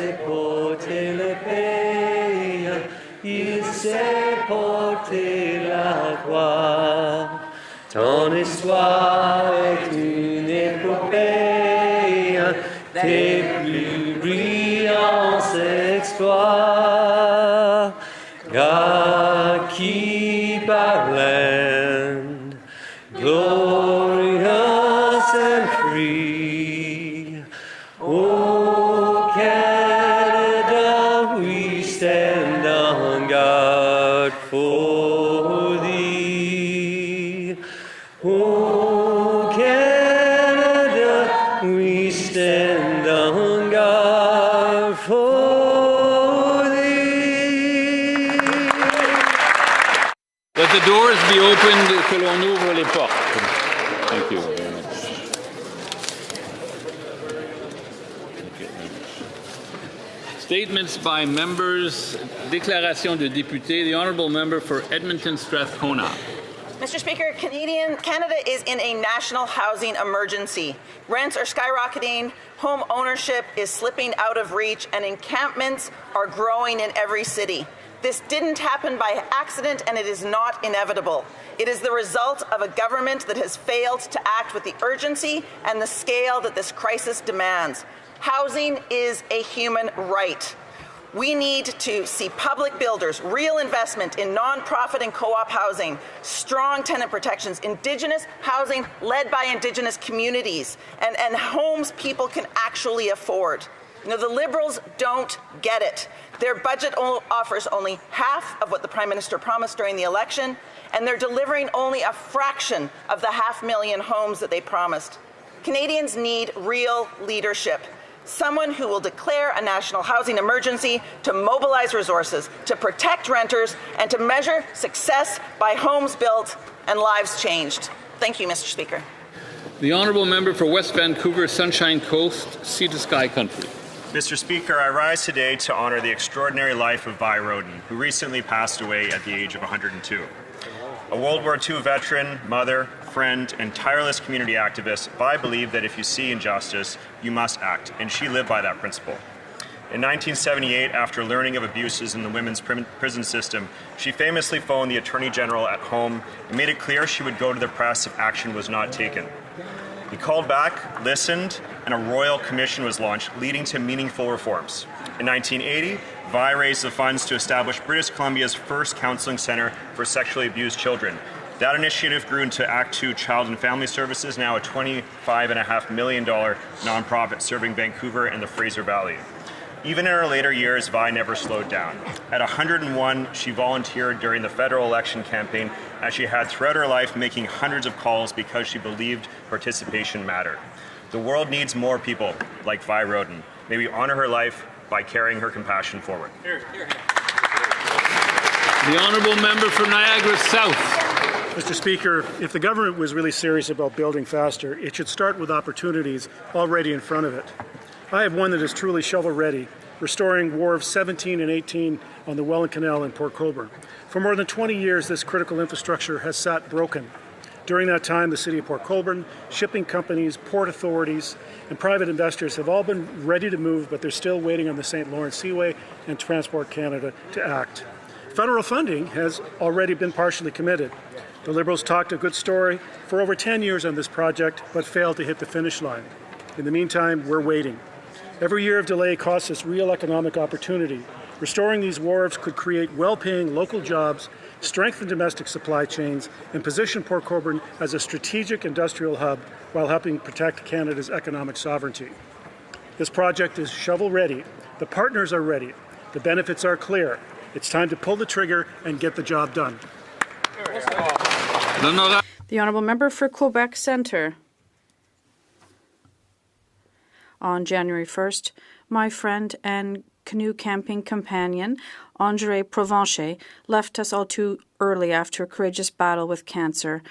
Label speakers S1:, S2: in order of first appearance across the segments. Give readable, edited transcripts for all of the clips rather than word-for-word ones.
S1: sait porter le pays, il sait porter la croix. Ton histoire est une épopée, tes plus brillants exploits. God, keep our land glorious and free. Oh, Canada, we stand on guard for thee. Oh, Canada, we stand on guard for thee.
S2: Let the doors be opened, que l'on ouvre les portes. Thank you very much. Statements by members. Déclaration de député. The Honourable Member for Edmonton Strathcona.
S3: Mr. Speaker, Canada is in a national housing emergency. Rents are skyrocketing, home ownership is slipping out of reach, and encampments are growing in every city. This didn't happen by accident, and it is not inevitable. It is the result of a government that has failed to act with the urgency and the scale that this crisis demands. Housing is a human right. We need to see public builders, real investment in nonprofit and co-op housing, strong tenant protections, Indigenous housing led by Indigenous communities, and homes people can actually afford. You know, the Liberals don't get it. Their budget offers only half of what the Prime Minister promised during the election, and they're delivering only a fraction of the 500,000 homes that they promised. Canadians need real leadership. Someone who will declare a national housing emergency, to mobilize resources, to protect renters, and to measure success by homes built and lives changed. Thank you, Mr. Speaker.
S2: The Honourable Member for West Vancouver, Sunshine Coast, Sea to Sky Country.
S4: Mr. Speaker, I rise today to honour the extraordinary life of Vi Roden, who recently passed away at the age of 102. A World War II veteran, mother, friend, and tireless community activist, Vi believed that if you see injustice, you must act, and she lived by that principle. In 1978, after learning of abuses in the women's prison system, she famously phoned the Attorney General at home and made it clear she would go to the press if action was not taken. He called back, listened, and a royal commission was launched, leading to meaningful reforms. In 1980, Vi raised the funds to establish British Columbia's first counselling centre for sexually abused children. That initiative grew into Act 2 Child and Family Services, now a $25.5 million nonprofit serving Vancouver and the Fraser Valley. Even in her later years, Vi never slowed down. At 101, she volunteered during the federal election campaign, as she had throughout her life, making hundreds of calls because she believed participation mattered. The world needs more people like Vi Roden. May we honour her life by carrying her compassion forward.
S2: The Honourable Member for Niagara South.
S5: Mr. Speaker, if the government was really serious about building faster, it should start with opportunities already in front of it. I have one that is truly shovel-ready, restoring wharves 17 and 18 on the Welland Canal in Port Colborne. For more than 20 years, this critical infrastructure has sat broken. During that time, the City of Port Colborne, shipping companies, port authorities, and private investors have all been ready to move, but they're still waiting on the St. Lawrence Seaway and Transport Canada to act. Federal funding has already been partially committed. The Liberals talked a good story for over 10 years on this project, but failed to hit the finish line. In the meantime, we're waiting. Every year of delay costs us real economic opportunity. Restoring these wharves could create well-paying local jobs, strengthen domestic supply chains, and position Port Colborne as a strategic industrial hub while helping protect Canada's economic sovereignty. This project is shovel-ready. The partners are ready. The benefits are clear. It's time to pull the trigger and get the job done.
S6: The Honourable Member for Quebec Centre. On January 1st, my friend and canoe camping companion, André Provencher, left us all too early after a courageous battle with cancer.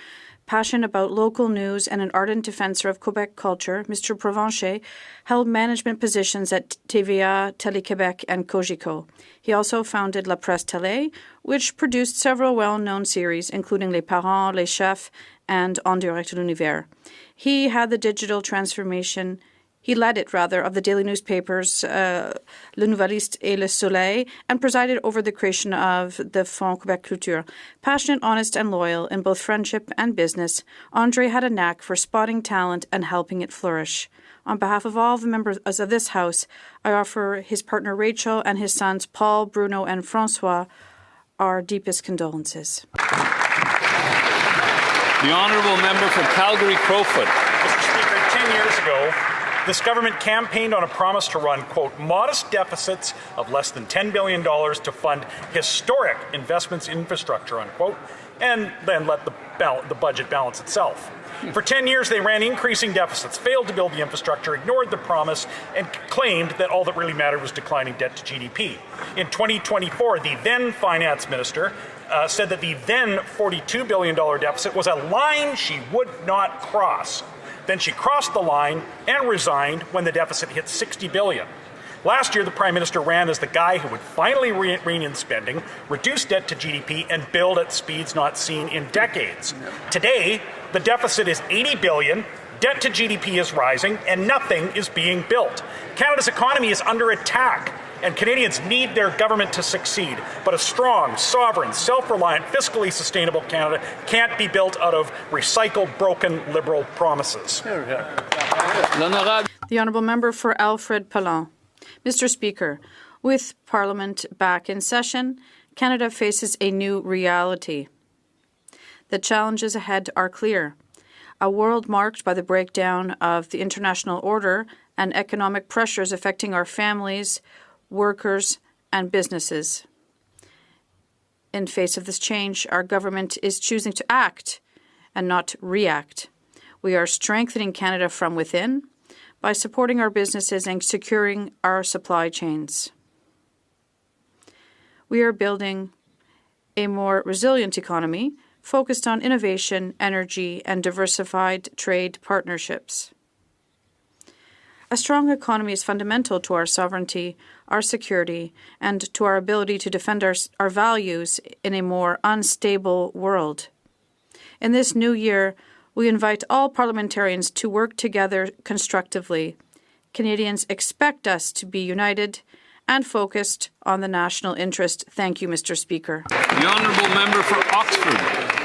S6: Passionate about local news and an ardent defensor of Quebec culture, Mr. Provencher held management positions at TVA, Télé-Québec, and Cogeco. He also founded La Presse Télé, which produced several well-known series, including Les Parents, Les Chefs, and En Direct de l'Univers. He had the digital transformation He led it, rather, of the daily newspapers Le Nouvelliste et Le Soleil, and presided over the creation of the Fonds Québec Culture. Passionate, honest, and loyal in both friendship and business, André had a knack for spotting talent and helping it flourish. On behalf of all the members of this House, I offer his partner Rachel and his sons Paul, Bruno, and Francois our deepest condolences.
S2: The Honourable Member for Calgary Crowfoot.
S7: Mr. Speaker, 10 years ago, this government campaigned on a promise to run, quote, modest deficits of less than $10 billion to fund historic investments in infrastructure, unquote, and then let the budget balance itself. For 10 years, they ran increasing deficits, failed to build the infrastructure, ignored the promise, and claimed that all that really mattered was declining debt to GDP. In 2024, the then finance minister said that the then $42 billion deficit was a line she would not cross. Then she crossed the line and resigned when the deficit hit $60 billion. Last year, the Prime Minister ran as the guy who would finally rein in spending, reduce debt to GDP, and build at speeds not seen in decades. Today, the deficit is $80 billion, debt to GDP is rising, and nothing is being built. Canada's economy is under attack, and Canadians need their government to succeed. But a strong, sovereign, self-reliant, fiscally sustainable Canada can't be built out of recycled, broken, Liberal promises.
S6: The Honourable Member for Alfred Pellan. Mr. Speaker, with Parliament back in session, Canada faces a new reality. The challenges ahead are clear. A world marked by the breakdown of the international order and economic pressures affecting our families, workers, and businesses. In face of this change, our government is choosing to act and not react. We are strengthening Canada from within by supporting our businesses and securing our supply chains. We are building a more resilient economy focused on innovation, energy, and diversified trade partnerships. A strong economy is fundamental to our sovereignty, our security, and to our ability to defend our values in a more unstable world. In this new year, we invite all parliamentarians to work together constructively. Canadians expect us to be united and focused on the national interest. Thank you, Mr. Speaker.
S2: The Honourable Member for Oxford.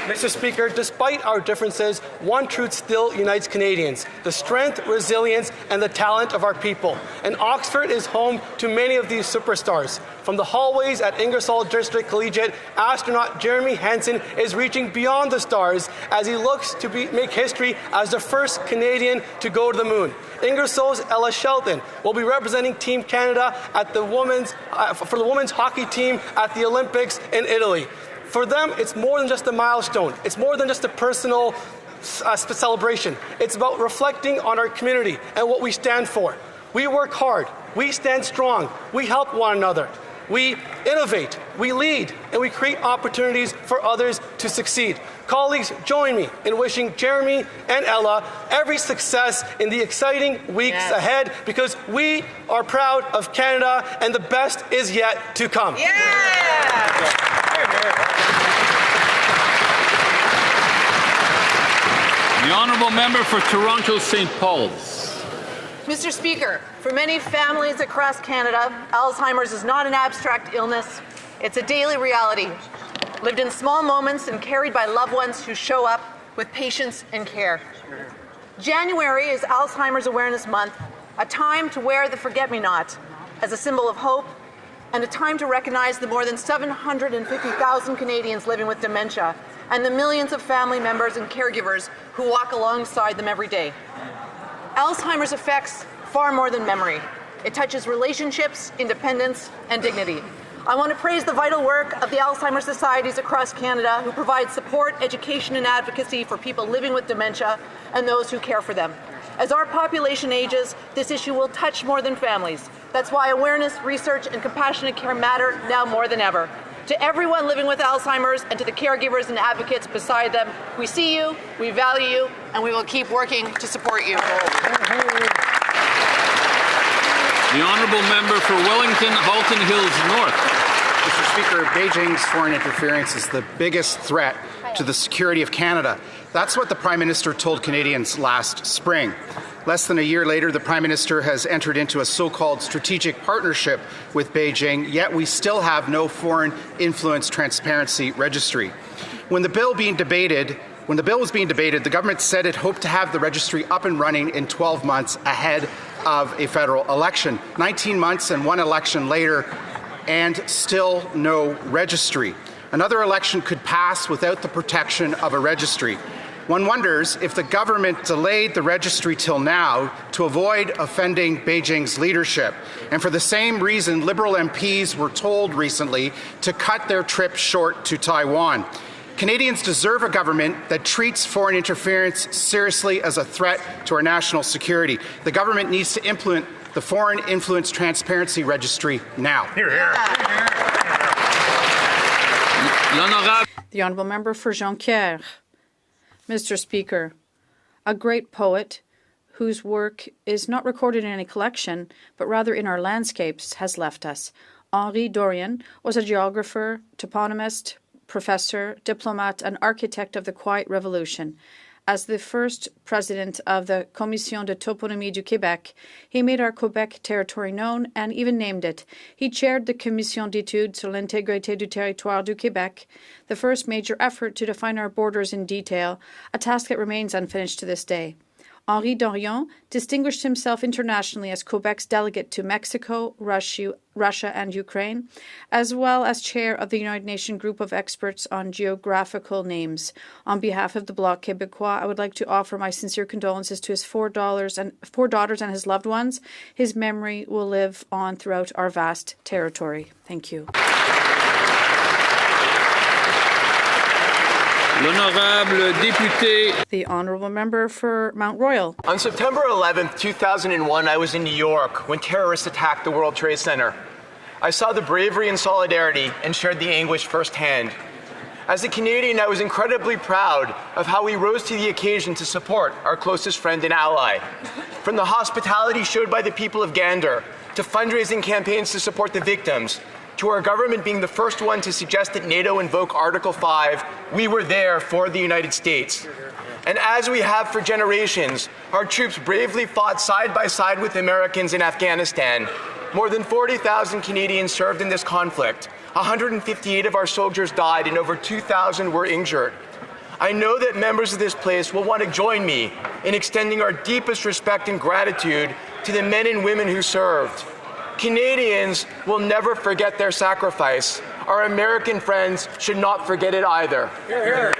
S8: Mr. Speaker, despite our differences, one truth still unites Canadians: the strength, resilience, and the talent of our people. And Oxford is home to many of these superstars. From the hallways at Ingersoll District Collegiate, astronaut Jeremy Hansen is reaching beyond the stars as he looks to make history as the first Canadian to go to the moon. Ingersoll's Ella Shelton will be representing Team Canada at the for the women's hockey team at the Olympics in Italy. For them, it's more than just a milestone. It's more than just a personal celebration. It's about reflecting on our community and what we stand for. We work hard. We stand strong. We help one another. We innovate, we lead, and we create opportunities for others to succeed. Colleagues, join me in wishing Jeremy and Ella every success in the exciting weeks ahead, because we are proud of Canada and the best is yet to come.
S2: The Honourable Member for Toronto St. Paul's.
S3: Mr. Speaker, for many families across Canada, Alzheimer's is not an abstract illness. It's a daily reality, lived in small moments and carried by loved ones who show up with patience and care. January is Alzheimer's Awareness Month, a time to wear the forget-me-not as a symbol of hope, and a time to recognize the more than 750,000 Canadians living with dementia and the millions of family members and caregivers who walk alongside them every day. Alzheimer's affects far more than memory. It touches relationships, independence, and dignity. I want to praise the vital work of the Alzheimer's Societies across Canada who provide support, education, and advocacy for people living with dementia and those who care for them. As our population ages, this issue will touch more than families. That's why awareness, research, and compassionate care matter now more than ever. To everyone living with Alzheimer's and to the caregivers and advocates beside them, we see you, we value you, and we will keep working to support you.
S2: The Honourable Member for Wellington, Halton Hills North.
S9: Mr. Speaker, Beijing's foreign interference is the biggest threat to the security of Canada. That's what the Prime Minister told Canadians last spring. Less than a year later, the Prime Minister has entered into a so-called strategic partnership with Beijing, yet we still have no foreign influence transparency registry. When the bill was being debated, the government said it hoped to have the registry up and running in 12 months ahead of a federal election. 19 months and one election later, and still no registry. Another election could pass without the protection of a registry. One wonders if the government delayed the registry till now to avoid offending Beijing's leadership. And for the same reason, Liberal MPs were told recently to cut their trip short to Taiwan. Canadians deserve a government that treats foreign interference seriously as a threat to our national security. The government needs to implement the Foreign Influence Transparency Registry now.
S7: Hear, hear.
S6: The Honourable Member for Jean-Pierre. Mr. Speaker, a great poet whose work is not recorded in any collection, but rather in our landscapes, has left us. Henri Dorion was a geographer, toponymist, professor, diplomat, and architect of the Quiet Revolution. As the first president of the Commission de Toponymie du Québec, he made our Quebec territory known and even named it. He chaired the Commission d'études sur l'intégrité du territoire du Québec, the first major effort to define our borders in detail, a task that remains unfinished to this day. Henri Dorion distinguished himself internationally as Quebec's delegate to Mexico, Russia, and Ukraine, as well as chair of the United Nations Group of Experts on Geographical Names. On behalf of the Bloc Québécois, I would like to offer my sincere condolences to his four daughters and his loved ones. His memory will live on throughout our vast territory. Thank you.
S2: L'honorable député.
S6: The Honourable Member for Mount Royal.
S10: On September 11th, 2001, I was in New York when terrorists attacked the World Trade Center. I saw the bravery and solidarity and shared the anguish firsthand. As a Canadian, I was incredibly proud of how we rose to the occasion to support our closest friend and ally. From the hospitality showed by the people of Gander, to fundraising campaigns to support the victims, to our government being the first one to suggest that NATO invoke Article 5, we were there for the United States. And as we have for generations, our troops bravely fought side by side with Americans in Afghanistan. More than 40,000 Canadians served in this conflict. 158 of our soldiers died and over 2,000 were injured. I know that members of this place will want to join me in extending our deepest respect and gratitude to the men and women who served. Canadians will never forget their sacrifice. Our American friends should not forget it either. Hear, hear.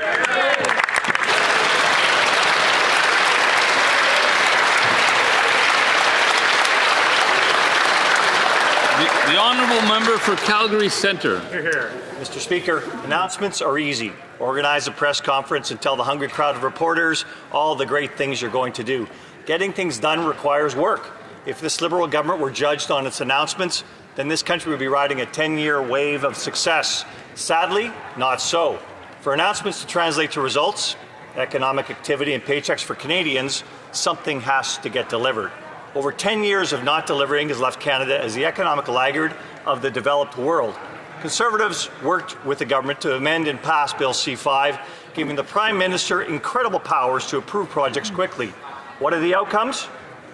S2: The Honourable Member for Calgary Centre.
S7: Hear, hear.
S11: Mr. Speaker, announcements are easy. Organize a press conference and tell the hungry crowd of reporters all the great things you're going to do. Getting things done requires work. If this Liberal government were judged on its announcements, then this country would be riding a 10-year wave of success. Sadly, not so. For announcements to translate to results, economic activity and paychecks for Canadians, something has to get delivered. Over 10 years of not delivering has left Canada as the economic laggard of the developed world. Conservatives worked with the government to amend and pass Bill C-5, giving the Prime Minister incredible powers to approve projects quickly. What are the outcomes?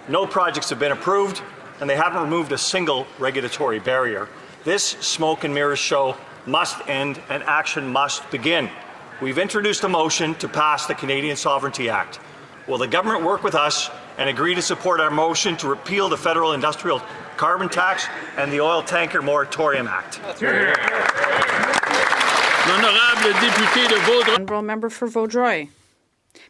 S11: No projects have been approved, and they haven't removed a single regulatory barrier. This smoke and mirrors show must end, and action must begin. We've introduced a motion to pass the Canadian Sovereignty Act. Will the government work with us and agree to support our motion to repeal the Federal Industrial Carbon Tax and the Oil Tanker Moratorium Act?
S2: L'honorable député de Vaudreuil.
S6: Honourable Member for Vaudreuil.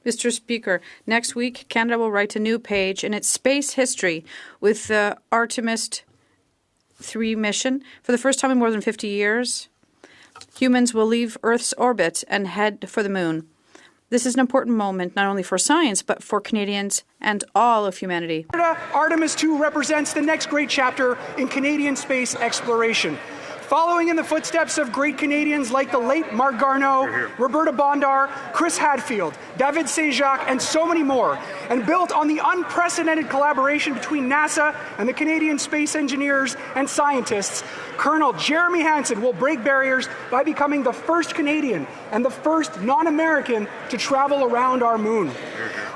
S6: Mr. Speaker, next week, Canada will write a new page in its space history with the Artemis 3 mission. For the first time in more than 50 years, humans will leave Earth's orbit and head for the moon. This is an important moment not only for science, but for Canadians and all of humanity.
S12: Artemis 2 represents the next great chapter in Canadian space exploration. Following in the footsteps of great Canadians like the late Mark Carney, Roberta Bondar, Chris Hadfield, David Saint-Jacques, and so many more, and built on the unprecedented collaboration between NASA and the Canadian space engineers and scientists, Colonel Jeremy Hansen will break barriers by becoming the first Canadian and the first non-American to travel around our moon.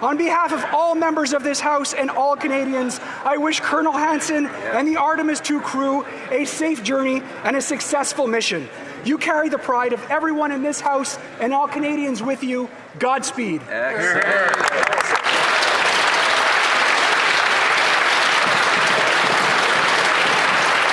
S12: On behalf of all members of this House and all Canadians, I wish Colonel Hanson and the Artemis II crew a safe journey and a successful mission. You carry the pride of everyone in this House and all Canadians with you. Godspeed.
S2: Excellent.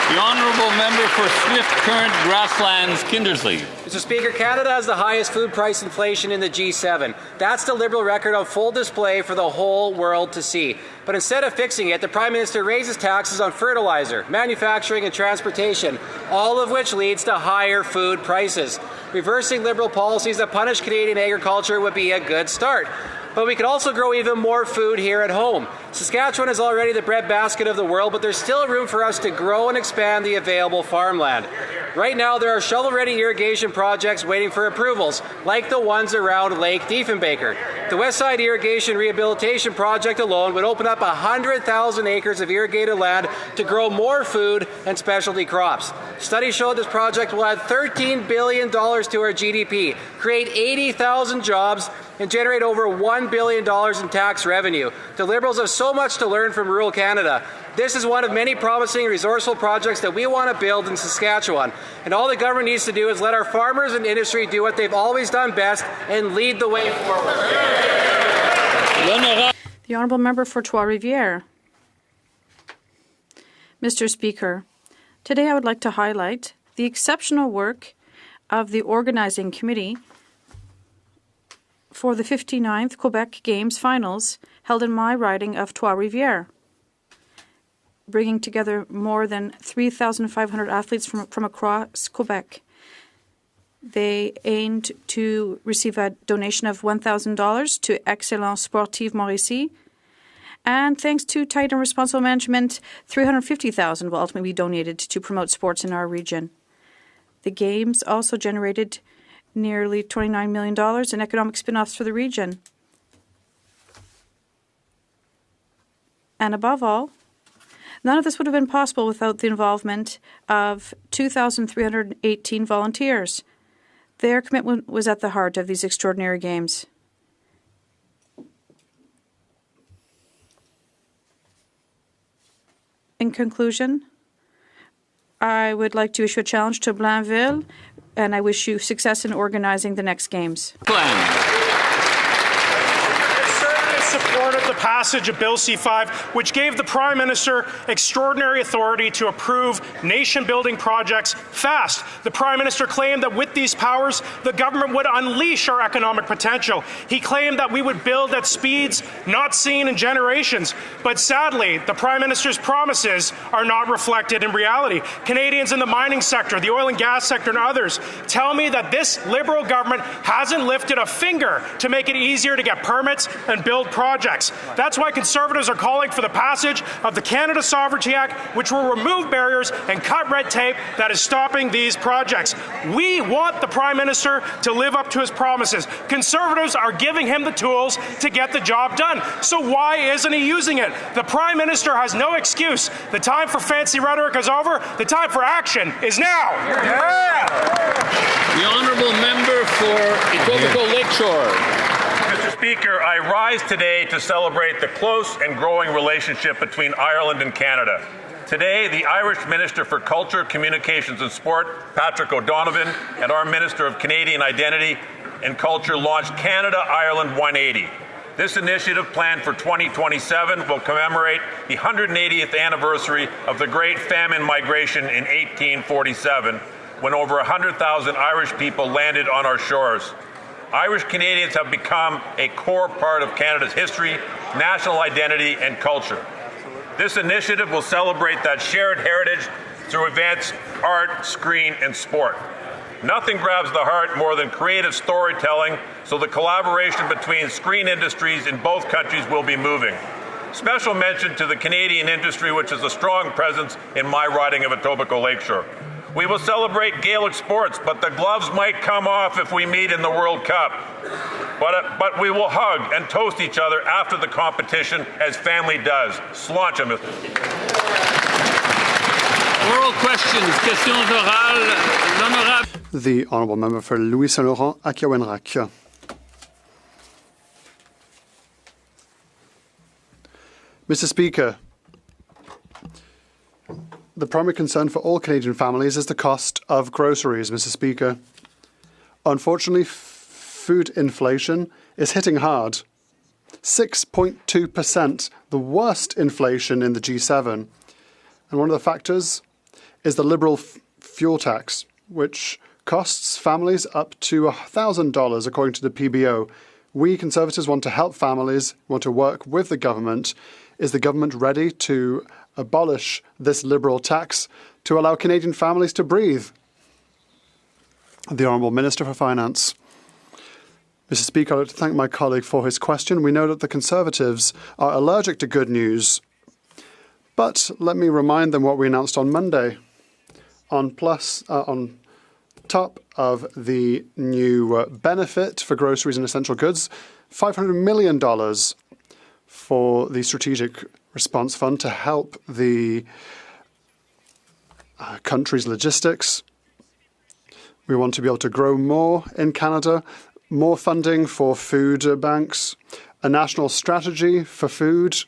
S2: The Honourable Member for Swift Current Grasslands, Kindersley.
S13: Mr. Speaker, Canada has the highest food price inflation in the G7. That's the Liberal record on full display for the whole world to see. But instead of fixing it, the Prime Minister raises taxes on fertilizer, manufacturing and transportation, all of which leads to higher food prices. Reversing Liberal policies that punish Canadian agriculture would be a good start. But we could also grow even more food here at home. Saskatchewan is already the breadbasket of the world, but there's still room for us to grow and expand the available farmland. Right now, there are shovel-ready irrigation projects waiting for approvals, like the ones around Lake Diefenbaker. The Westside Irrigation Rehabilitation Project alone would open up 100,000 acres of irrigated land to grow more food and specialty crops. Studies show this project will add $13 billion to our GDP, create 80,000 jobs, and generate over $1 billion in tax revenue. The Liberals have so much to learn from rural Canada. This is one of many promising resourceful projects that we want to build in Saskatchewan. And all the government needs to do is let our farmers and industry do what they've always done best and lead the way forward.
S6: The Honourable Member for Trois-Rivières. Mr. Speaker, today I would like to highlight the exceptional work of the Organizing Committee for the 59th Quebec Games Finals held in my riding of Trois-Rivières, bringing together more than 3,500 athletes from across Quebec. They aimed to receive a donation of $1,000 to Excellence Sportive Mauricie, and thanks to tight and responsible management, $350,000 will ultimately be donated to promote sports in our region. The Games also generated nearly $29 million in economic spin-offs for the region. And above all, none of this would have been possible without the involvement of 2,318 volunteers. Their commitment was at the heart of these extraordinary games. In conclusion, I would like to issue a challenge to Blainville, and I wish you success in organizing the next games.
S5: Supported the passage of Bill C-5, which gave the Prime Minister extraordinary authority to approve nation-building projects fast. The Prime Minister claimed that with these powers, the government would unleash our economic potential. He claimed that we would build at speeds not seen in generations. But sadly, the Prime Minister's promises are not reflected in reality. Canadians in the mining sector, the oil and gas sector, and others tell me that this Liberal government hasn't lifted a finger to make it easier to get permits and build projects. That's why Conservatives are calling for the passage of the Canada Sovereignty Act, which will remove barriers and cut red tape that is stopping these projects. We want the Prime Minister to live up to his promises. Conservatives are giving him the tools to get the job done. So why isn't he using it? The Prime Minister has no excuse. The time for fancy rhetoric is over. The time for action is now.
S2: The Honourable Member for Etobicoke Lakeshore.
S14: Mr. Speaker, I rise today to celebrate the close and growing relationship between Ireland and Canada. Today, the Irish Minister for Culture, Communications and Sport, Patrick O'Donovan, and our Minister of Canadian Identity and Culture launched Canada-Ireland 180. This initiative, planned for 2027, will commemorate the 180th anniversary of the Great Famine Migration in 1847, when over 100,000 Irish people landed on our shores. Irish Canadians have become a core part of Canada's history, national identity, and culture. This initiative will celebrate that shared heritage through events, art, screen, and sport. Nothing grabs the heart more than creative storytelling, so the collaboration between screen industries in both countries will be moving. Special mention to the Canadian industry, which has a strong presence in my riding of Etobicoke Lakeshore. We will celebrate Gaelic sports, but the gloves might come off if we meet in the World Cup. But we will hug and toast each other after the competition, as family does. Sláinte, Mr.
S2: Oral questions, questions orales, l'honorable.
S15: The Honourable Member for Louis Saint Laurent, Akiawenrak. Mr. Speaker, the primary concern for all Canadian families is the cost of groceries, Mr. Speaker. Unfortunately, food inflation is hitting hard. 6.2%, the worst inflation in the G7. And one of the factors is the Liberal fuel tax, which costs families up to $1,000, according to the PBO. We Conservatives want to help families, want to work with the government. Is the government ready to abolish this Liberal tax to allow Canadian families to breathe? The Honourable Minister for Finance. Mr. Speaker, I'd like to thank my colleague for his question. We know that the Conservatives are allergic to good news. But let me remind them what we announced on Monday. On top of the new benefit for groceries and essential goods, $500 million for the Strategic Response Fund to help the country's logistics. We want to be able to grow more in Canada, more funding for food banks, a national strategy for food,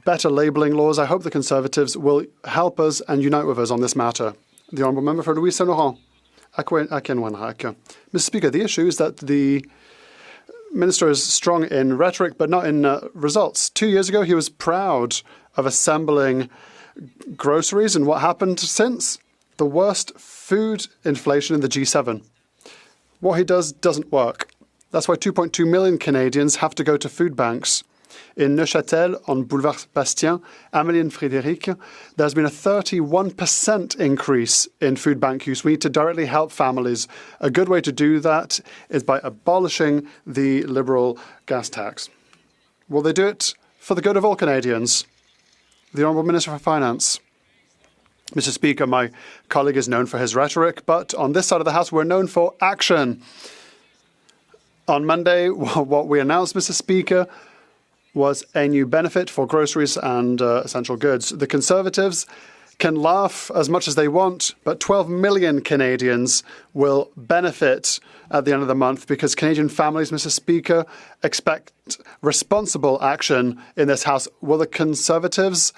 S15: better labelling laws. I hope the Conservatives will help us and unite with us on this matter. The Honourable Member for Louis Saint Laurent. Mr. Speaker, the issue is that the Minister is strong in rhetoric but not in results. 2 years ago, he was proud of assembling groceries, and what happened since? The worst food inflation in the G7. What he does doesn't work. That's why 2.2 million Canadians have to go to food banks. In Neuchâtel, on Boulevard Bastien, Amélie and Frédéric, there's been a 31% increase in food bank use. We need to directly help families. A good way to do that is by abolishing the Liberal gas tax. Will they do it for the good of all Canadians? The Honourable Minister for Finance. Mr. Speaker, my colleague is known for his rhetoric, but on this side of the House, we're known for action. On Monday, what we announced, Mr. Speaker, was a new benefit for groceries and essential goods. The Conservatives can laugh as much as they want, but 12 million Canadians will benefit at the end of the month because Canadian families, Mr. Speaker, expect responsible action in this House. Will the Conservatives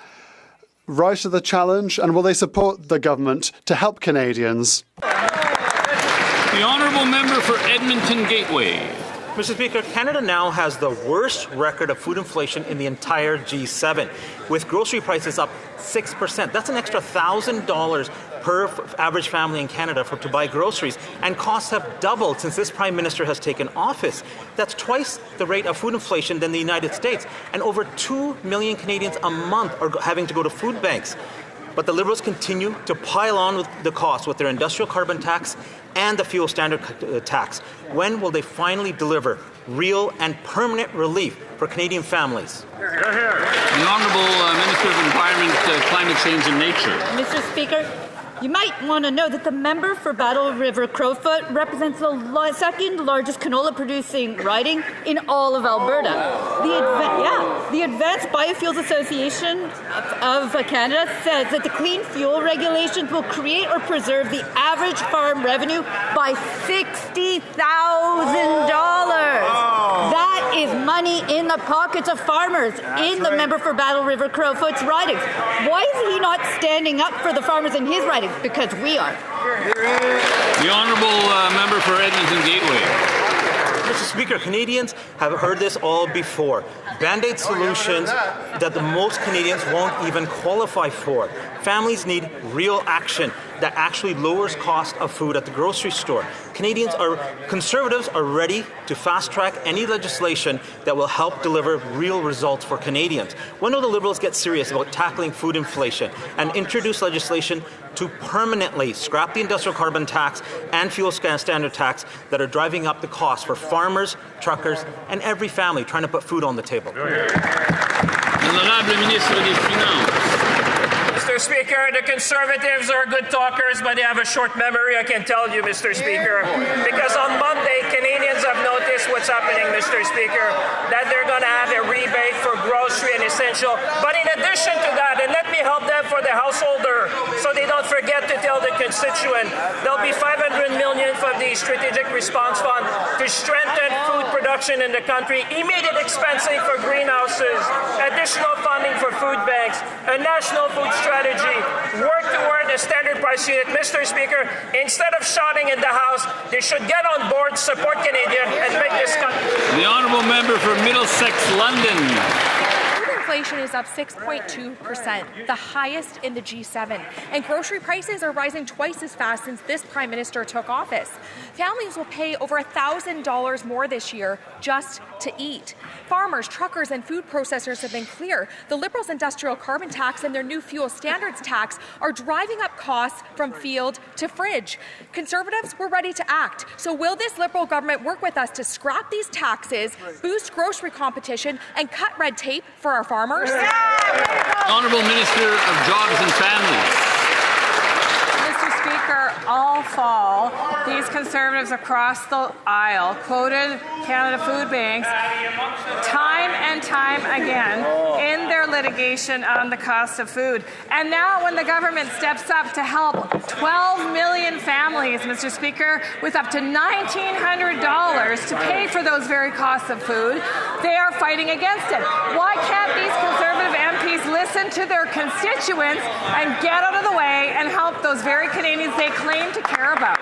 S15: rise to the challenge, and will they support the government to help Canadians?
S2: The Honourable Member for Edmonton Gateway.
S16: Mr. Speaker, Canada now has the worst record of food inflation in the entire G7, with grocery prices up 6%. That's an extra $1,000 per average family in Canada to buy groceries, and costs have doubled since this Prime Minister has taken office. That's twice the rate of food inflation than the United States, and over 2 million Canadians a month are having to go to food banks. But the Liberals continue to pile on with the cost with their industrial carbon tax and the fuel standard tax. When will they finally deliver real and permanent relief for Canadian families?
S2: The Honourable Minister of Environment, Climate Change and Nature.
S17: Mr. Speaker, you might want to know that the member for Battle River Crowfoot represents the second largest canola producing riding in all of Alberta. The Advanced Biofuels Association of Canada says that the clean fuel regulations will create or preserve the average farm revenue by $60,000. That is money in the pockets of farmers in the member for Battle River Crowfoot's ridings. Why is he not standing up for the farmers in his ridings? Because we are.
S2: The Honourable Member for Edmonton Gateway.
S16: Mr. Speaker, Canadians have heard this all before. Band-aid solutions that the most Canadians won't even qualify for. Families need real action that actually lowers cost of food at the grocery store. Conservatives are ready to fast-track any legislation that will help deliver real results for Canadians. When will the Liberals get serious about tackling food inflation and introduce legislation to permanently scrap the industrial carbon tax and fuel standard tax that are driving up the cost for farmers, truckers, and every family trying to put food on the table?
S2: L'Honorable Ministre des Finances.
S18: Mr. Speaker, the Conservatives are good talkers, but they have a short memory, I can tell you, Mr. Speaker. Because on Monday, Canadians have noticed what's happening, Mr. Speaker, that they're going to have a rebate for grocery and essential. But in addition to that, and let me help them for the House householder, so they don't forget to tell the constituent. There'll be $500 million from the Strategic Response Fund to strengthen food production in the country, immediate expensing for greenhouses, additional funding for food banks, a national food strategy, work toward a standard price unit. Mr. Speaker, instead of shouting in the House, they should get on board, support Canadian, and make this country.
S2: The honourable member for Middlesex, London.
S19: Inflation is up 6.2%, the highest in the G7. And grocery prices are rising twice as fast since this Prime Minister took office. Families will pay over $1,000 more this year just to eat. Farmers, truckers, and food processors have been clear. The Liberals' industrial carbon tax and their new fuel standards tax are driving up costs from field to fridge. Conservatives were ready to act. So will this Liberal government work with us to scrap these taxes, boost grocery competition, and cut red tape for our farmers?
S2: Honourable Minister of Jobs and Families.
S20: Mr. Speaker, all fall, these Conservatives across the aisle quoted Canada Food Banks time and time again in their litigation on the cost of food. And now when the government steps up to help 12 million families, Mr. Speaker, with up to $1,900 to pay for those very costs of food, they are fighting against it. Why can't these Conservative MPs listen to their constituents and get out of the way and help those very Canadians they claim to care about?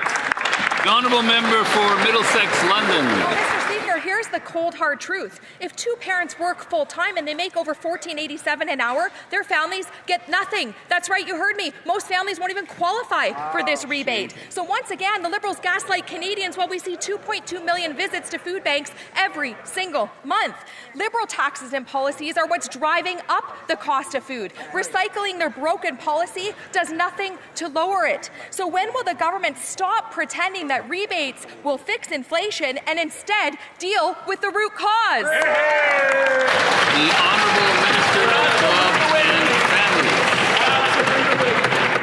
S2: The honourable member for Middlesex, London.
S19: Mr. Speaker, here's the cold hard truth. If two parents work full time and they make over $14.87 an hour, their families get nothing. That's right, you heard me. Most families won't even qualify for this rebate. So once again, the Liberals gaslight Canadians while we see 2.2 million visits to food banks every single month. Liberal taxes and policies are what's driving up the cost of food. Recycling their broken policy does nothing to lower it. So when will the government stop pretending that rebates will fix inflation and instead deal with the root cause?
S2: The Honourable Minister of Jobs and Families.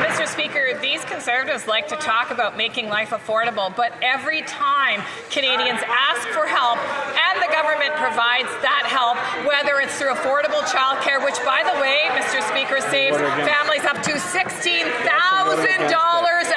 S20: Mr. Speaker, these Conservatives like to talk about making life affordable, but every time Canadians ask for help and the government provides that help, whether it's through affordable childcare, which, by the way, Mr. Speaker, saves families up to $16,000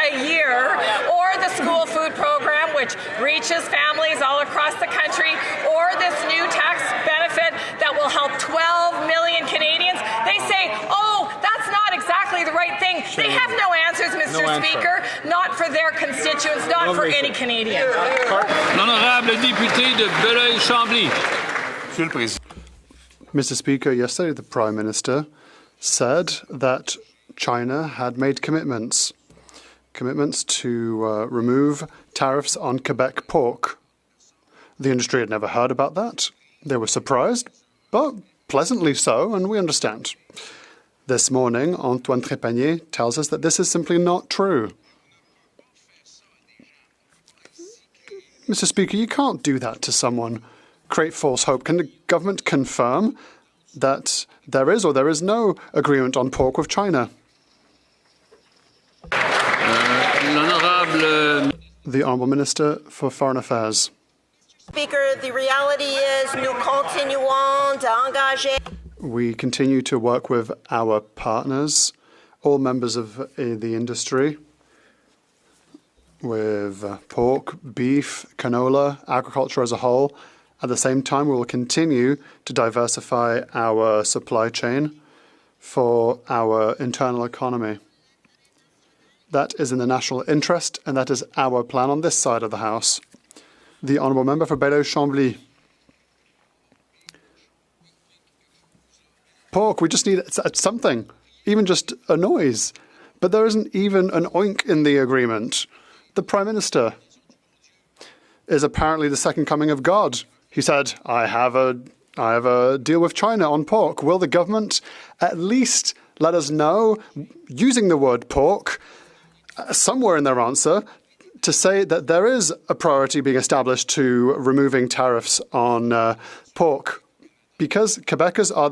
S20: a year, or the school food program, which reaches families all across the country, or this new tax benefit that will help 12 million Canadians, they say, oh, that's not exactly the right thing. They have no answers, Mr. Speaker, not for their constituents, not for any Canadian.
S2: L'honorable député de Belleuil-Chambly.
S15: Mr. Speaker, yesterday the Prime Minister said that China had made commitments to remove tariffs on Quebec pork. The industry had never heard about that. They were surprised, but pleasantly so, and we understand. This morning, Antoine Trépanier tells us that this is simply not true. Mr. Speaker, you can't do that to someone. Create false hope. Can the government confirm that there is or there is no agreement on pork with China? The Honourable Minister for Foreign Affairs.
S3: Speaker, the reality is nous continuons d'engager.
S15: We continue to work with our partners, all members of the industry, with pork, beef, canola, agriculture as a whole. At the same time, we will continue to diversify our supply chain for our internal economy. That is in the national interest, and that is our plan on this side of the House. The Honourable Member for Belleuil-Chambly. Pork, we just need something, even just a noise. But there isn't even an oink in the agreement. The Prime Minister is apparently the second coming of God. He said, I have a deal with China on pork. Will the government at least let us know, using the word pork, somewhere in their answer, to say that there is a priority being established to removing tariffs on pork? Because Quebecers are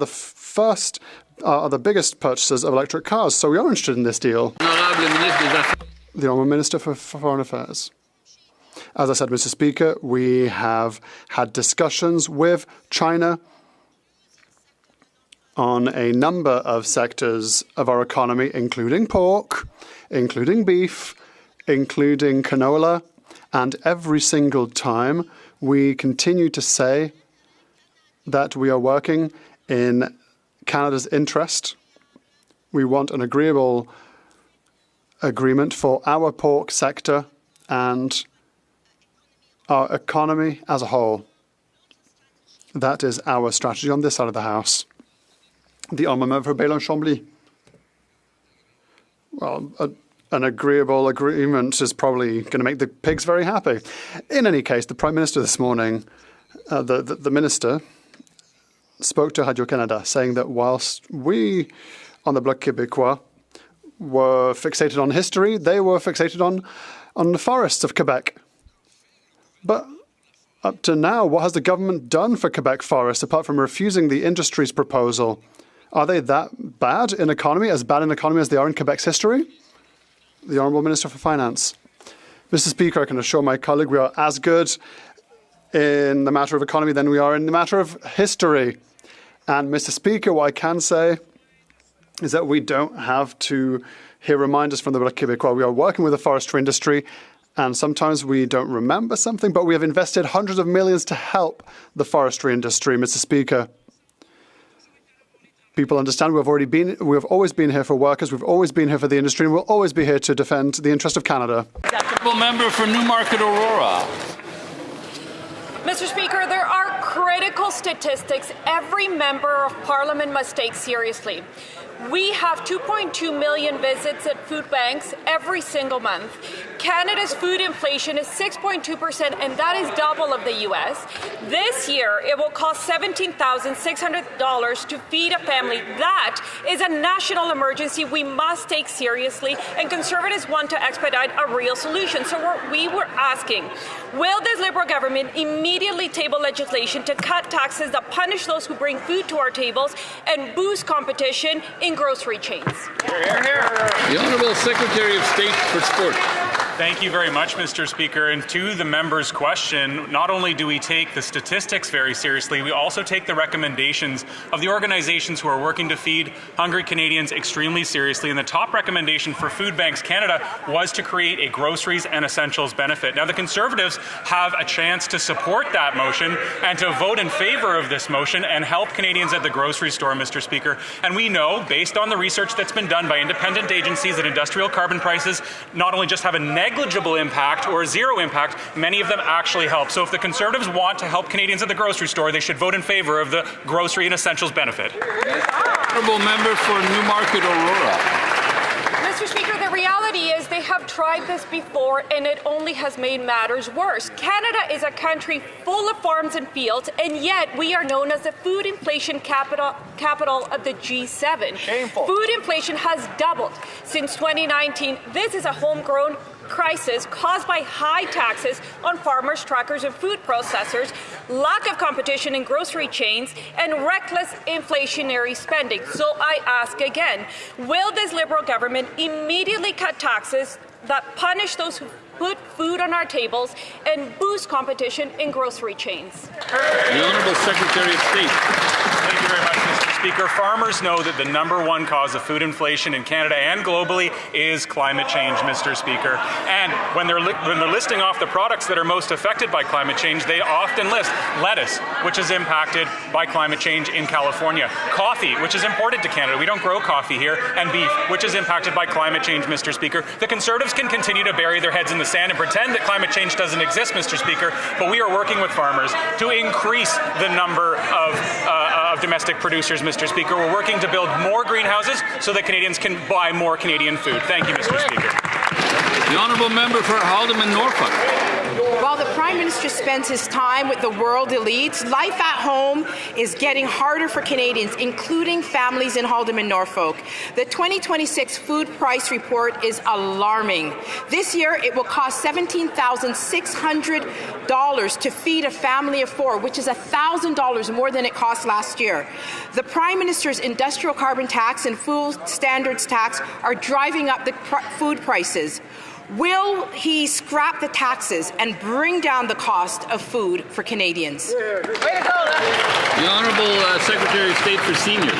S15: the biggest purchasers of electric cars, so we are interested in this deal. The Honourable Minister for Foreign Affairs. As I said, Mr. Speaker, we have had discussions with China on a number of sectors of our economy, including pork, including beef, including canola, and every single time we continue to say that we are working in Canada's interest. We want an agreeable agreement for our pork sector and our economy as a whole. That is our strategy on this side of the House. The honourable member for Baylon-Chambly. Well, an agreeable agreement is probably going to make the pigs very happy. In any case, the Prime Minister this morning, the Minister, spoke to Radio-Canada, saying that whilst we on the Bloc Québécois were fixated on history, they were fixated on the forests of Quebec. But up to now, what has the government done for Quebec forests apart from refusing the industry's proposal? Are they that bad in economy, as bad in economy as they are in Quebec's history? The Honourable Minister for Finance. Mr. Speaker, I can assure my colleague we are as good in the matter of economy than we are in the matter of history. And Mr. Speaker, what I can say is that we don't have to hear reminders from the Bloc Québécois. We are working with the forestry industry, and sometimes we don't remember something, but we have invested hundreds of millions to help the forestry industry, Mr. Speaker. People understand we have always been here for workers, we've always been here for the industry, and we'll always be here to defend the interest of Canada.
S2: Member for Newmarket Aurora.
S19: Mr. Speaker, there are critical statistics every member of Parliament must take seriously. We have 2.2 million visits at food banks every single month. Canada's food inflation is 6.2%, and that is double of the U.S. This year, it will cost $17,600 to feed a family. That is a national emergency we must take seriously, and Conservatives want to expedite a real solution. So we were asking, will this Liberal government immediately table legislation to cut taxes that punish those who bring food to our tables and boost competition in grocery chains?
S2: Hear, hear, hear. The Honourable Secretary of State for Sport.
S7: Thank you very much, Mr. Speaker. And to the member's question, not only do we take the statistics very seriously, we also take the recommendations of the organizations who are working to feed hungry Canadians extremely seriously. And the top recommendation for Food Banks Canada was to create a groceries and essentials benefit. Now, the Conservatives have a chance to support that motion and to vote in favour of this motion and help Canadians at the grocery store, Mr. Speaker. And we know, based on the research that's been done by independent agencies, that industrial carbon prices not only just have a negligible impact or zero impact, many of them actually help. So if the Conservatives want to help Canadians at the grocery store, they should vote in favour of the grocery and essentials benefit.
S2: Honourable member for Newmarket Aurora.
S19: Mr. Speaker, the reality is they have tried this before and it only has made matters worse. Canada is a country full of farms and fields, and yet we are known as the food inflation capital of the G7.
S10: Shameful.
S19: Food inflation has doubled since 2019. This is a homegrown crisis caused by high taxes on farmers, truckers, and food processors, lack of competition in grocery chains, and reckless inflationary spending. So I ask again, will this Liberal government immediately cut taxes that punish those who put food on our tables and boost competition in grocery chains?
S2: The Honourable Secretary of State.
S7: Thank you very much, Mr. Speaker. Farmers know that the #1 cause of food inflation in Canada and globally is climate change, Mr. Speaker. And when they're listing off the products that are most affected by climate change, they often list lettuce, which is impacted by climate change in California, coffee, which is imported to Canada. We don't grow coffee here, and beef, which is impacted by climate change, Mr. Speaker. The Conservatives can continue to bury their heads in the sand and pretend that climate change doesn't exist, Mr. Speaker, but we are working with farmers to increase the number of domestic producers, Mr. Speaker. We're working to build more greenhouses so that Canadians can buy more Canadian food. Thank you, Mr. Speaker.
S2: The Honourable Member for Haldimand Norfolk.
S21: While the Prime Minister spends his time with the world elites, life at home is getting harder for Canadians, including families in Haldimand Norfolk. The 2026 food price report is alarming. This year, it will cost $17,600 to feed a family of 4, which is $1,000 more than it cost last year. The Prime Minister's industrial carbon tax and food standards tax are driving up the food prices. Will he scrap the taxes and bring down the cost of food for Canadians?
S2: The Honourable Secretary of State for Seniors.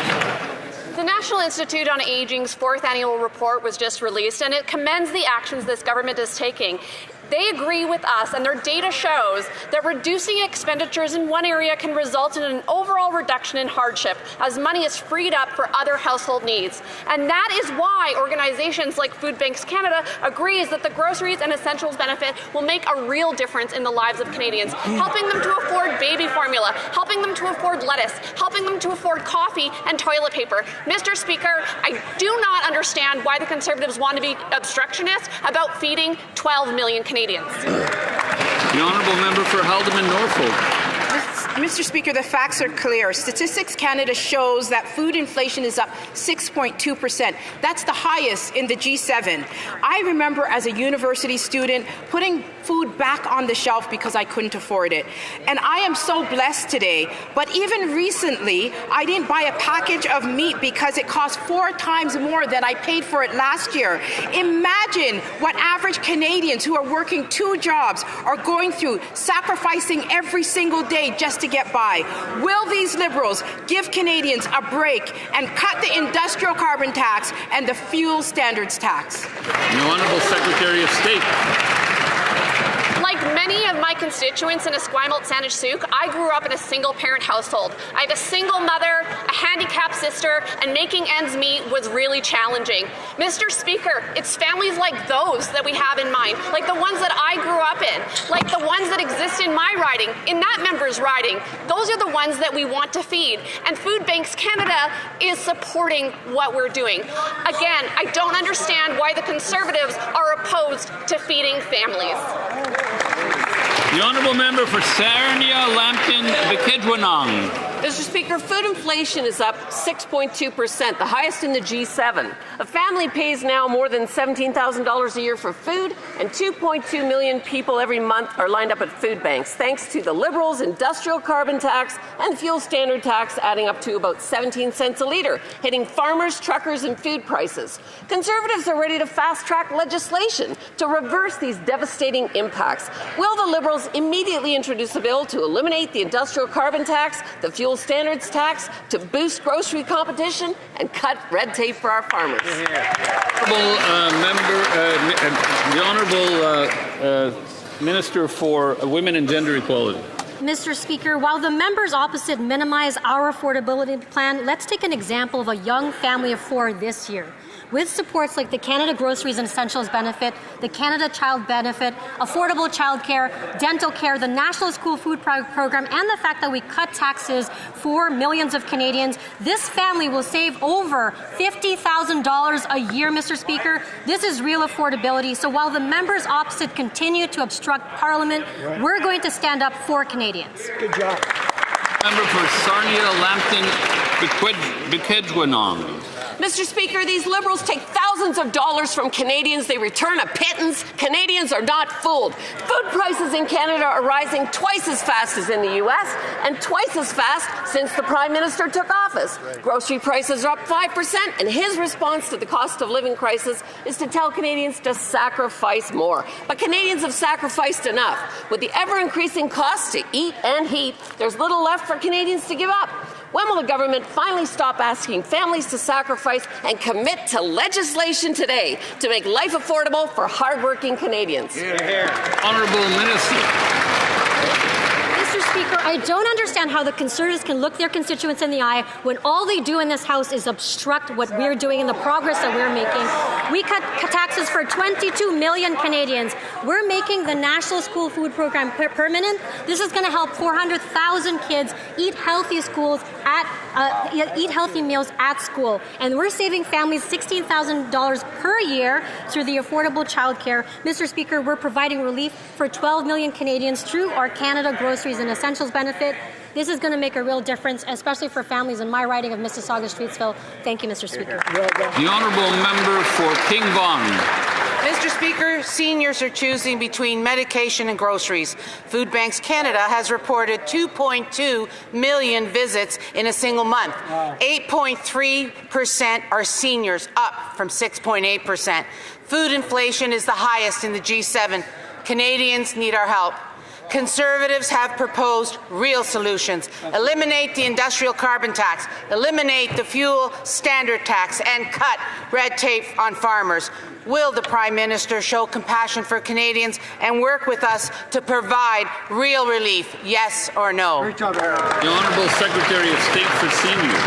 S1: The National Institute on Aging's 4th annual report was just released, and it commends the actions this government is taking. They agree with us, and their data shows that reducing expenditures in one area can result in an overall reduction in hardship as money is freed up for other household needs. And that is why organizations like Food Banks Canada agrees that the groceries and essentials benefit will make a real difference in the lives of Canadians, helping them to afford baby formula, helping them to afford lettuce, helping them to afford coffee and toilet paper. Mr. Speaker, I do not understand why the Conservatives want to be obstructionist about feeding 12 million Canadians.
S2: The honourable member for Haldimand Norfolk.
S21: Mr. Speaker, the facts are clear. Statistics Canada shows that food inflation is up 6.2%. That's the highest in the G7. I remember as a university student putting food back on the shelf because I couldn't afford it. And I am so blessed today. But even recently, I didn't buy a package of meat because it cost 4 times more than I paid for it last year. Imagine what average Canadians who are working 2 jobs are going through, sacrificing every single day just to get by. Will these Liberals give Canadians a break and cut the industrial carbon tax and the fuel standards tax?
S2: The Honourable Secretary of State.
S1: Like many of my constituents in Esquimalt-Saanich-Sooke, I grew up in a single-parent household. I have a single mother, a handicapped sister, and making ends meet was really challenging. Mr. Speaker, it's families like those that we have in mind, like the ones that I grew up in, like the ones that exist in my riding, in that member's riding. Those are the ones that we want to feed, and Food Banks Canada is supporting what we're doing. Again, I don't understand why the Conservatives are opposed to feeding families.
S2: The honourable member for Sarnia, Lambton, Bikidwanong.
S22: Mr. Speaker, food inflation is up 6.2%, the highest in the G7. A family pays now more than $17,000 a year for food, and 2.2 million people every month are lined up at food banks, thanks to the Liberals' industrial carbon tax and fuel standard tax adding up to about 17 cents a litre, hitting farmers, truckers and food prices. Conservatives are ready to fast-track legislation to reverse these devastating impacts. Will the Liberals immediately introduce a bill to eliminate the industrial carbon tax, the fuel standards tax, to boost grocery competition and cut red tape for our farmers?
S2: The Honourable Minister for Women and Gender Equality.
S23: Mr. Speaker, while the members opposite minimize our affordability plan, let's take an example of a young family of 4 this year. With supports like the Canada Groceries and Essentials Benefit, the Canada Child Benefit, affordable childcare, dental care, the National School Food Program, and the fact that we cut taxes for millions of Canadians, this family will save over $50,000 a year, Mr. Speaker. This is real affordability. So while the members opposite continue to obstruct Parliament, we're going to stand up for Canadians.
S12: Good job.
S2: Member for Sarnia, Lambton, Bikidwanong.
S22: Mr. Speaker, these Liberals take thousands of dollars from Canadians. They return a pittance. Canadians are not fooled. Food prices in Canada are rising twice as fast as in the U.S. and twice as fast since the Prime Minister took office. Grocery prices are up 5%, and his response to the cost of living crisis is to tell Canadians to sacrifice more. But Canadians have sacrificed enough. With the ever-increasing costs to eat and heat, there's little left for Canadians to give up. When will the government finally stop asking families to sacrifice and commit to legislation today to make life affordable for hardworking Canadians?
S2: Honourable Minister.
S23: Mr. Speaker, I don't understand how the Conservatives can look their constituents in the eye when all they do in this House is obstruct what we're doing and the progress that we're making. We cut taxes for 22 million Canadians. We're making the National School Food Program permanent. This is going to help 400,000 kids eat healthy eat healthy meals at school. And we're saving families $16,000 per year through the affordable childcare. Mr. Speaker, we're providing relief for 12 million Canadians through our Canada Groceries and Essentials Benefit. This is going to make a real difference, especially for families in my riding of Mississauga-Streetsville. Thank you, Mr. Speaker.
S2: The honourable member for King Vaughan.
S24: Mr. Speaker, seniors are choosing between medication and groceries. Food Banks Canada has reported 2.2 million visits in a single month. 8.3% are seniors, up from 6.8%. Food inflation is the highest in the G7. Canadians need our help. Conservatives have proposed real solutions. Eliminate the industrial carbon tax, eliminate the fuel standard tax, and cut red tape on farmers. Will the Prime Minister show compassion for Canadians and work with us to provide real relief, yes or no?
S2: The Honourable Secretary of State for Seniors.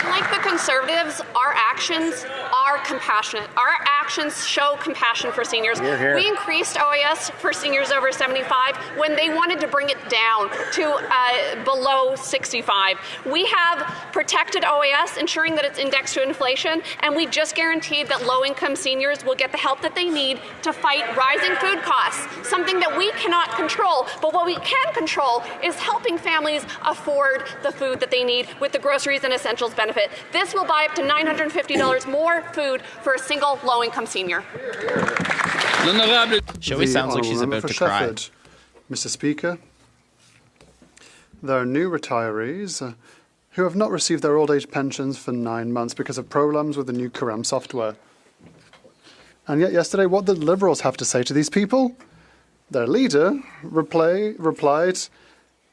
S1: Unlike the Conservatives, our actions are compassionate. Our actions show compassion for seniors. We increased OAS for seniors over 75 when they wanted to bring it down to below 65. We have protected OAS, ensuring that it's indexed to inflation, and we just guaranteed that low-income seniors will get the help that they need to fight rising food costs, something that we cannot control. But what we can control is helping families afford the food that they need with the groceries and essentials benefit. This will buy up to $950 more food for a single low-income senior.
S4: She always sounds like she's about to cry.
S15: Mr. Speaker, there are new retirees who have not received their old age pensions for 9 months because of problems with the new Kuram software. And yet yesterday, what did Liberals have to say to these people? Their leader replied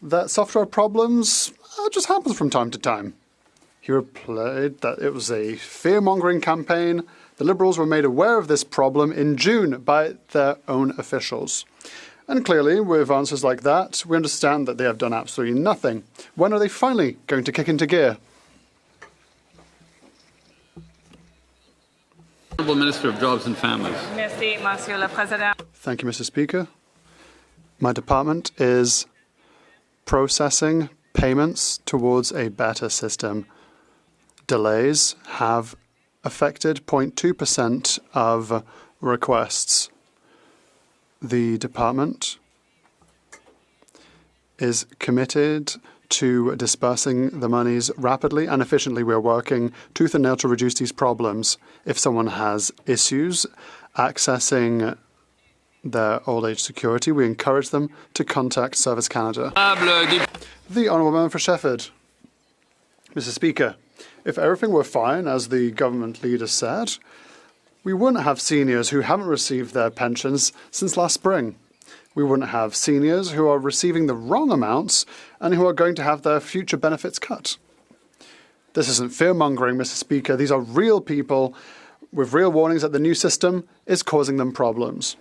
S15: that software problems just happen from time to time. He replied that it was a fear-mongering campaign. The Liberals were made aware of this problem in June by their own officials. And clearly, with answers like that, we understand that they have done absolutely nothing. When are they finally going to kick into gear?
S2: Honourable Minister of Jobs and Families.
S20: Merci, Monsieur le Président.
S15: Thank you, Mr. Speaker. My department is processing payments towards a better system. Delays have affected 0.2% of requests. The department is committed to dispersing the monies rapidly and efficiently. We are working tooth and nail to reduce these problems. If someone has issues accessing their old age security, we encourage them to contact Service Canada. The Honourable Member for Shefford. Mr. Speaker, if everything were fine, as the government leader said, we wouldn't have seniors who haven't received their pensions since last spring. We wouldn't have seniors who are receiving the wrong amounts and who are going to have their future benefits cut. This isn't fear-mongering, Mr. Speaker. These are real people with real warnings that the new system is causing them problems.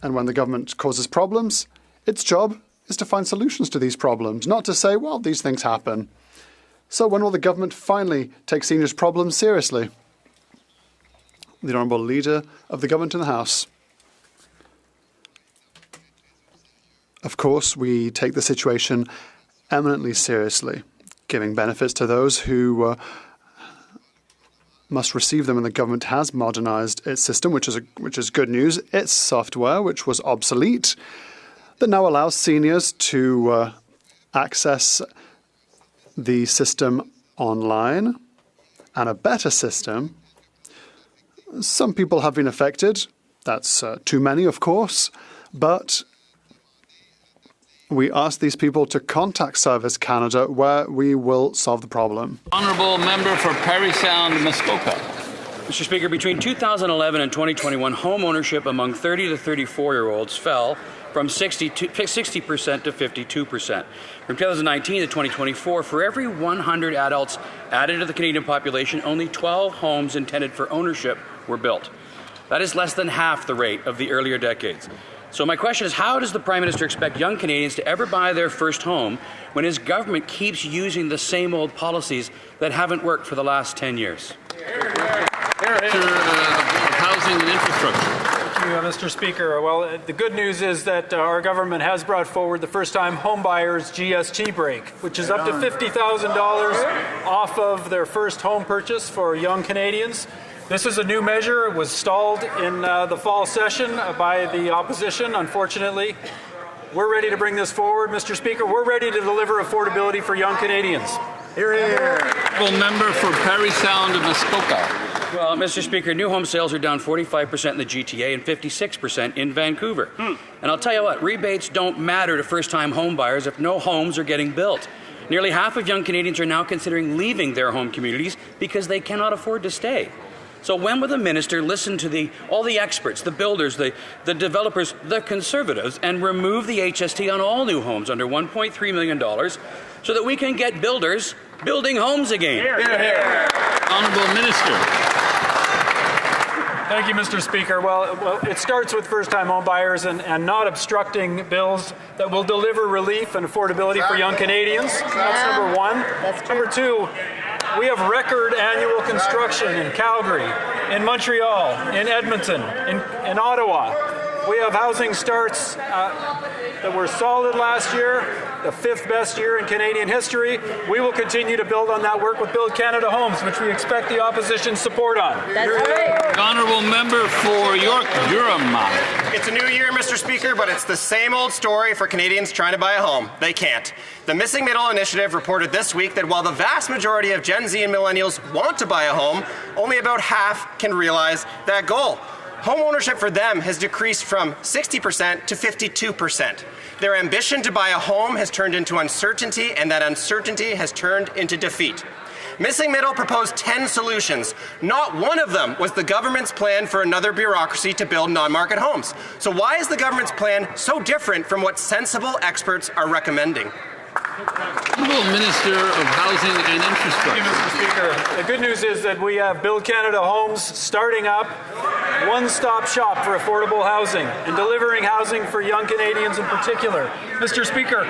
S15: And when the government causes problems, its job is to find solutions to these problems, not to say, well, these things happen. So when will the government finally take seniors' problems seriously? The Honourable Leader of the Government in the House. Of course, we take the situation eminently seriously, giving benefits to those who must receive them, and the government has modernised its system, which is good news. Its software, which was obsolete, that now allows seniors to access the system online, and a better system. Some people have been affected. That's too many, of course, but we ask these people to contact Service Canada, where we will solve the problem.
S2: Honourable Member for Parry Sound, Muskoka.
S8: Mr. Speaker, between 2011 and 2021, home ownership among 30 to 34-year-olds fell from 60% to 52%. From 2019 to 2024, for every 100 adults added to the Canadian population, only 12 homes intended for ownership were built. That is less than half the rate of the earlier decades. So my question is, how does the Prime Minister expect young Canadians to ever buy their first home when his government keeps using the same old policies that haven't worked for the last 10 years?
S2: Housing and infrastructure.
S9: Thank you, Mr. Speaker. Well, the good news is that our government has brought forward the first-time homebuyers GST break, which is up to $50,000 off of their first home purchase for young Canadians. This is a new measure. It was stalled in the fall session by the opposition, unfortunately. We're ready to bring this forward, Mr. Speaker. We're ready to deliver affordability for young Canadians.
S2: Hear, hear. Member for Parry Sound of Muskoka.
S8: Well, Mr. Speaker, new home sales are down 45% in the GTA and 56% in Vancouver. And I'll tell you what, rebates don't matter to first-time home buyers if no homes are getting built. Nearly half of young Canadians are now considering leaving their home communities because they cannot afford to stay. So when will the minister listen to all the experts, the builders, the developers, the Conservatives, and remove the HST on all new homes under $1.3 million so that we can get builders building homes again?
S9: Here, here.
S2: Honourable Minister.
S9: Thank you, Mr. Speaker. Well, it starts with first-time home buyers and not obstructing bills that will deliver relief and affordability for young Canadians. That's number one. Number two, we have record annual construction in Calgary, in Montreal, in Edmonton, in Ottawa. We have housing starts that were solid last year, the 5th best year in Canadian history. We will continue to build on that work with Build Canada Homes, which we expect the opposition's support on.
S23: That's right.
S2: The honourable member for York Durham.
S5: It's a new year, Mr. Speaker, but it's the same old story for Canadians trying to buy a home. They can't. The Missing Middle Initiative reported this week that while the vast majority of Gen Z and millennials want to buy a home, only about half can realize that goal. Home ownership for them has decreased from 60% to 52%. Their ambition to buy a home has turned into uncertainty, and that uncertainty has turned into defeat. Missing Middle proposed 10 solutions. Not one of them was the government's plan for another bureaucracy to build non-market homes. So why is the government's plan so different from what sensible experts are recommending?
S2: Honourable Minister of Housing and Infrastructure.
S9: Thank you, Mr. Speaker. The good news is that we have Build Canada Homes starting up, one-stop shop for affordable housing and delivering housing for young Canadians in particular. Mr. Speaker,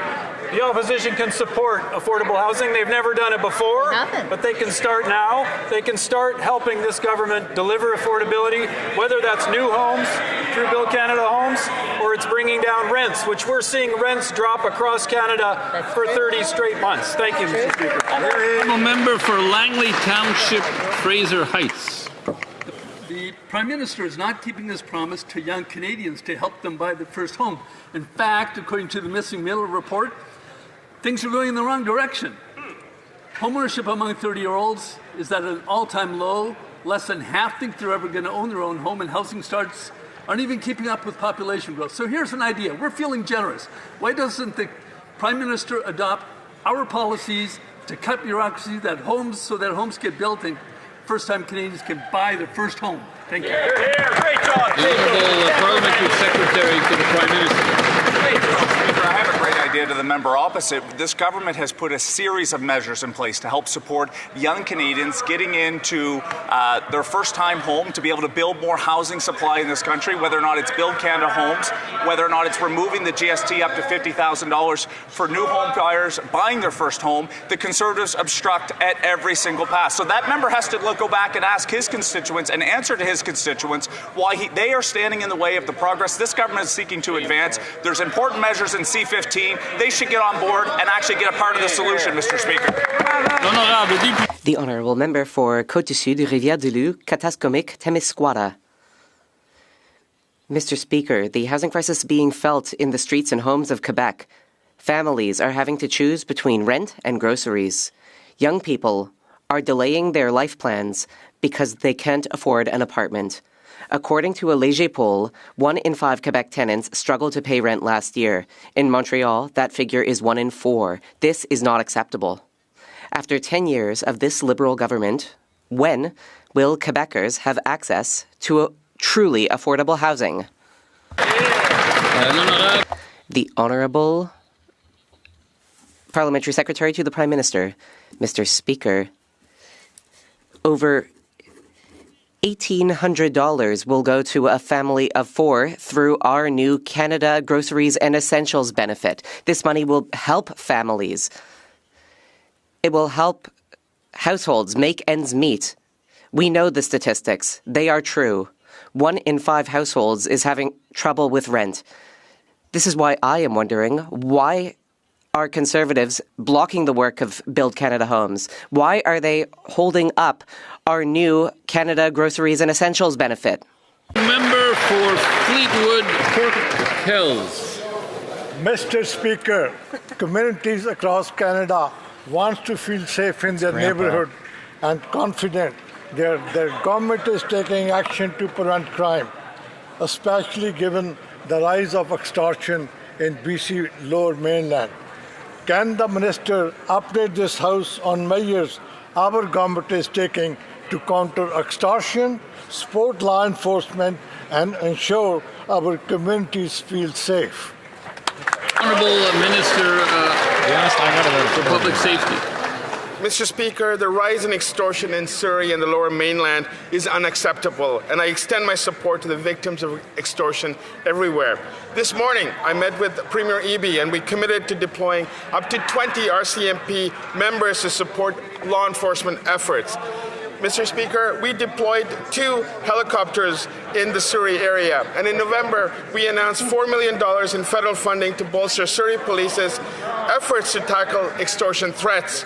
S9: the opposition can support affordable housing. They've never done it before, but they can start now. They can start helping this government deliver affordability, whether that's new homes through Build Canada Homes or it's bringing down rents, which we're seeing rents drop across Canada for 30 straight months. Thank you, Mr. Speaker.
S2: Honourable member for Langley Township, Fraser Heights.
S6: The Prime Minister is not keeping his promise to young Canadians to help them buy their first home. In fact, according to the Missing Middle report, things are going in the wrong direction. Homeownership among 30-year-olds is at an all-time low. Less than half think they're ever going to own their own home, and housing starts aren't even keeping up with population growth. So here's an idea. We're feeling generous. Why doesn't the Prime Minister adopt our policies to cut bureaucracy so that homes get built and first-time Canadians can buy their first home? Thank you.
S14: Great job.
S2: The Honourable Parliamentary Secretary to the Prime Minister.
S11: I have a great idea to the member opposite. This government has put a series of measures in place to help support young Canadians getting into their first-time home, to be able to build more housing supply in this country, whether or not it's Build Canada Homes, whether or not it's removing the GST up to $50,000 for new home buyers buying their first home. The Conservatives obstruct at every single pass. So that member has to go back and ask his constituents and answer to his constituents why they are standing in the way of the progress this government is seeking to advance. There's important measures in C-15. They should get on board and actually get a part of the solution, Mr. Speaker.
S13: The Honourable Member for Côte-du-Sud, Rivière-du-Loup, Katascomic-Témiscouata. Mr. Speaker, the housing crisis being felt in the streets and homes of Quebec. Families are having to choose between rent and groceries. Young people are delaying their life plans because they can't afford an apartment. According to a Léger poll, 1 in 5 Quebec tenants struggled to pay rent last year. In Montreal, that figure is 1 in 4. This is not acceptable. After 10 years of this Liberal government, when will Quebecers have access to a truly affordable housing? The Honourable Parliamentary Secretary to the Prime Minister. Mr. Speaker, over $1,800 will go to a family of 4 through our new Canada Groceries and Essentials benefit. This money will help families. It will help households make ends meet. We know the statistics. They are true. 1 in 5 households is having trouble with rent. This is why I am wondering, why are Conservatives blocking the work of Build Canada Homes? Why are they holding up our new Canada Groceries and Essentials benefit?
S2: Member for Fleetwood, Port Hills.
S25: Mr. Speaker, communities across Canada want to feel safe in their neighborhood and confident their government is taking action to prevent crime, especially given the rise of extortion in BC Lower Mainland. Can the Minister update this House on measures our government is taking to counter extortion, support law enforcement, and ensure our communities feel safe.
S2: Honourable Minister for Public Safety.
S3: Mr. Speaker, the rise in extortion in Surrey and the Lower Mainland is unacceptable, and I extend my support to the victims of extortion everywhere. This morning, I met with Premier Eby, and we committed to deploying up to 20 RCMP members to support law enforcement efforts. Mr. Speaker, we deployed 2 helicopters in the Surrey area, and in November, we announced $4 million in federal funding to bolster Surrey Police's efforts to tackle extortion threats.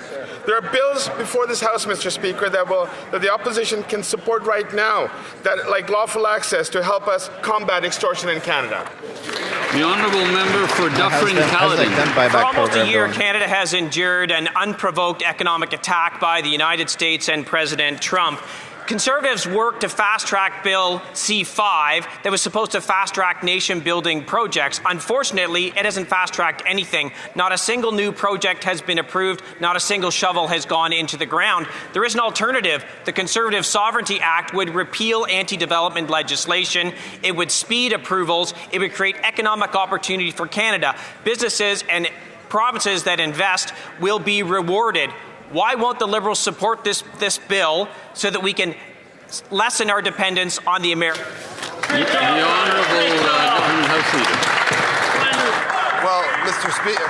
S3: There are bills before this House, Mr. Speaker, that the opposition can support right now, like lawful access to help us combat extortion in Canada.
S2: The honourable member for Dufferin-Caledon.
S10: For almost a year, Canada has endured an unprovoked economic attack by the United States and President Trump. Conservatives worked to fast-track Bill C-5 that was supposed to fast-track nation-building projects. Unfortunately, it hasn't fast-tracked anything. Not a single new project has been approved. Not a single shovel has gone into the ground. There is an alternative. The Conservative Sovereignty Act would repeal anti-development legislation. It would speed approvals. It would create economic opportunity for Canada. Businesses and provinces that invest will be rewarded. Why won't the Liberals support this bill so that we can lessen our dependence on the American?
S2: The Honourable Government House Leader.
S16: Well,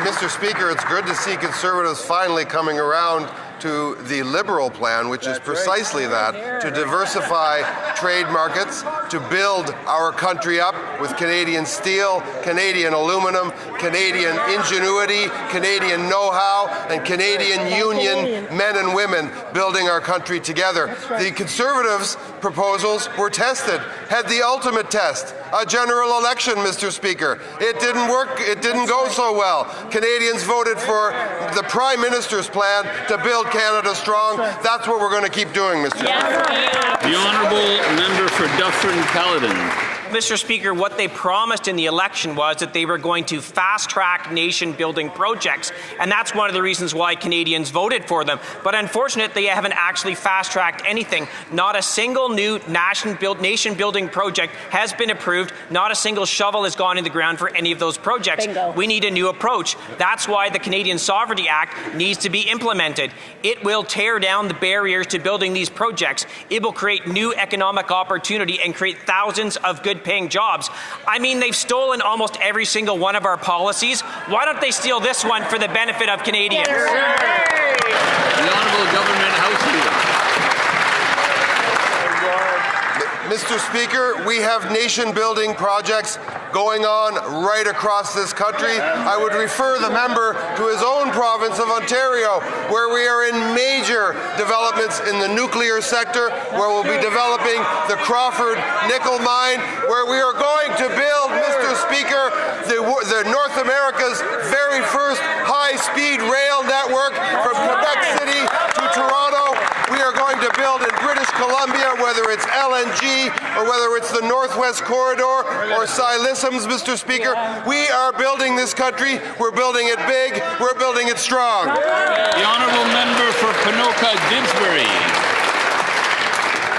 S16: Mr. Speaker, it's good to see Conservatives finally coming around to the Liberal plan, which is precisely that, to diversify trade markets, to build our country up with Canadian steel, Canadian aluminum, Canadian ingenuity, Canadian know-how, and Canadian union men and women building our country together. The Conservatives' proposals were tested, had the ultimate test, a general election, Mr. Speaker. It didn't work, it didn't go so well. Canadians voted for the Prime Minister's plan to build Canada strong. That's what we're going to keep doing, Mr. Speaker.
S2: The honourable member for Dufferin-Caledon.
S10: Mr. Speaker, what they promised in the election was that they were going to fast-track nation-building projects, and that's one of the reasons why Canadians voted for them. But unfortunately, they haven't actually fast-tracked anything. Not a single new nation-building project has been approved. Not a single shovel has gone in the ground for any of those projects. Bingo. We need a new approach. That's why the Canadian Sovereignty Act needs to be implemented. It will tear down the barriers to building these projects. It will create new economic opportunity and create thousands of good-paying jobs. I mean, they've stolen almost every single one of our policies. Why don't they steal this one for the benefit of Canadians?
S2: The Honourable Government House Leader.
S16: Mr. Speaker, we have nation-building projects going on right across this country. I would refer the member to his own province of Ontario, where we are in major developments in the nuclear sector, where we'll be developing the Crawford nickel mine, where we are going to build, Mr. Speaker, the North America's very first high-speed rail network from Quebec City to Toronto. We are going to build in British Columbia, whether it's LNG or whether it's the Northwest Corridor or Silicums, Mr. Speaker. We are building this country. We're building it big. We're building it strong.
S2: The honourable member for Ponoka-Didsbury.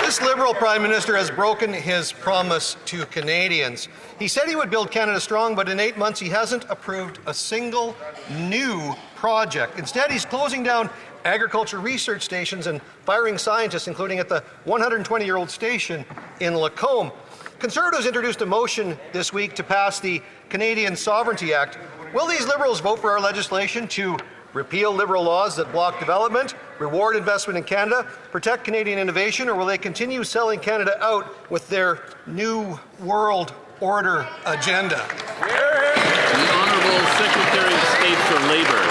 S17: This Liberal Prime Minister has broken his promise to Canadians. He said he would build Canada strong, but in 8 months he hasn't approved a single new project. Instead, he's closing down agriculture research stations and firing scientists, including at the 120-year-old station in Lacombe. Conservatives introduced a motion this week to pass the Canadian Sovereignty Act. Will these Liberals vote for our legislation to repeal Liberal laws that block development, reward investment in Canada, protect Canadian innovation, or will they continue selling Canada out with their New World Order agenda?
S2: The Honourable Secretary of State for Labour.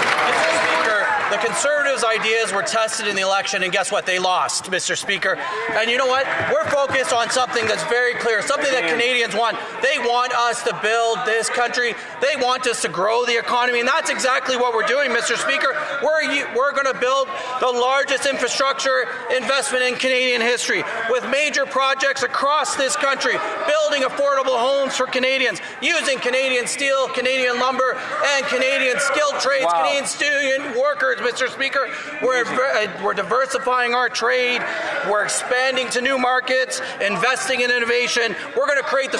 S18: The Conservatives' ideas were tested in the election, and guess what? They lost, Mr. Speaker. And you know what? We're focused on something that's very clear, something that Canadians want. They want us to build this country. They want us to grow the economy, and that's exactly what we're doing, Mr. Speaker. We're going to build the largest infrastructure investment in Canadian history, with major projects across this country, building affordable homes for Canadians, using Canadian steel, Canadian lumber, and Canadian skilled trades, Canadian student workers, Mr. Speaker. Speaker. We're diversifying our trade. We're expanding to new markets, investing in innovation. We're going to create the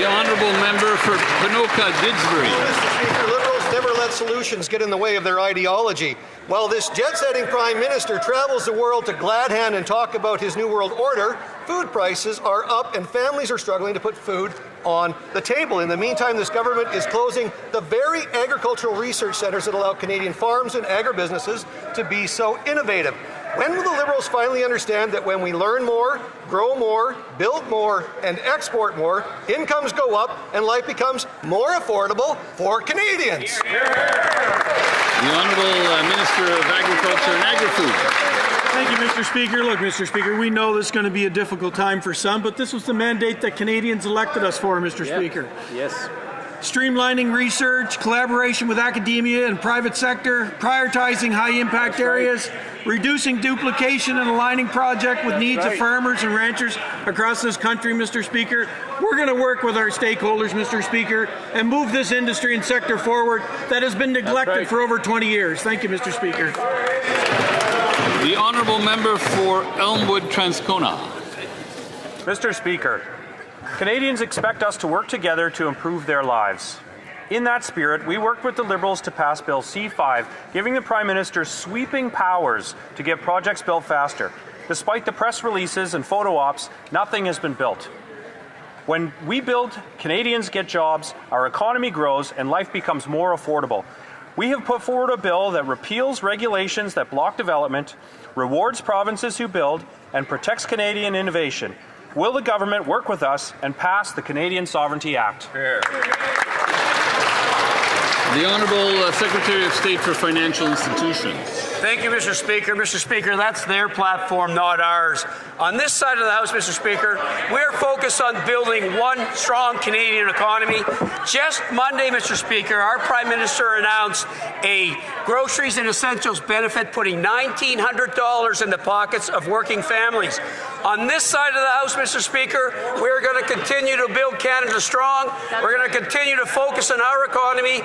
S2: honourable member for Ponoka Didsbury.
S17: Mr. Speaker, Liberals never let solutions get in the way of their ideology. While this jet-setting Prime Minister travels the world to glad hand and talk about his New World Order, food prices are up and families are struggling to put food on the table. In the meantime, this government is closing the very agricultural research centres that allow Canadian farms and agribusinesses to be so innovative. When will the Liberals finally understand that when we learn more, grow more, build more, and export more, incomes go up and life becomes more affordable for Canadians?
S2: The Honourable Minister of Agriculture and Agri-Food.
S9: Thank you, Mr. Speaker. Look, Mr. Speaker, we know this is going to be a difficult time for some, but this was the mandate that Canadians elected us for, Mr. Speaker.
S8: Yes.
S9: Streamlining research, collaboration with academia and private sector, prioritizing high-impact areas, reducing duplication and aligning project with needs of farmers and ranchers across this country, Mr. Speaker. We're going to work with our stakeholders, Mr. Speaker, and move this industry and sector forward that has been neglected for over 20 years. Thank you, Mr. Speaker.
S2: The honourable member for Elmwood Transcona.
S7: Mr. Speaker, Canadians expect us to work together to improve their lives. In that spirit, we worked with the Liberals to pass Bill C-5, giving the Prime Minister sweeping powers to get projects built faster. Despite the press releases and photo ops, nothing has been built. When we build, Canadians get jobs, our economy grows, and life becomes more affordable. We have put forward a bill that repeals regulations that block development, rewards provinces who build, and protects Canadian innovation. Will the government work with us and pass the Canadian Sovereignty Act?
S2: The Honourable Secretary of State for Financial Institutions.
S12: Thank you, Mr. Speaker. Mr. Speaker, that's their platform, not ours. On this side of the House, Mr. Speaker, we're focused on building one strong Canadian economy. Just Monday, Mr. Speaker, our Prime Minister announced a groceries and essentials benefit, putting $1,900 in the pockets of working families. On this side of the House, Mr. Speaker, we're going to continue to build Canada strong. We're going to continue to focus on our economy.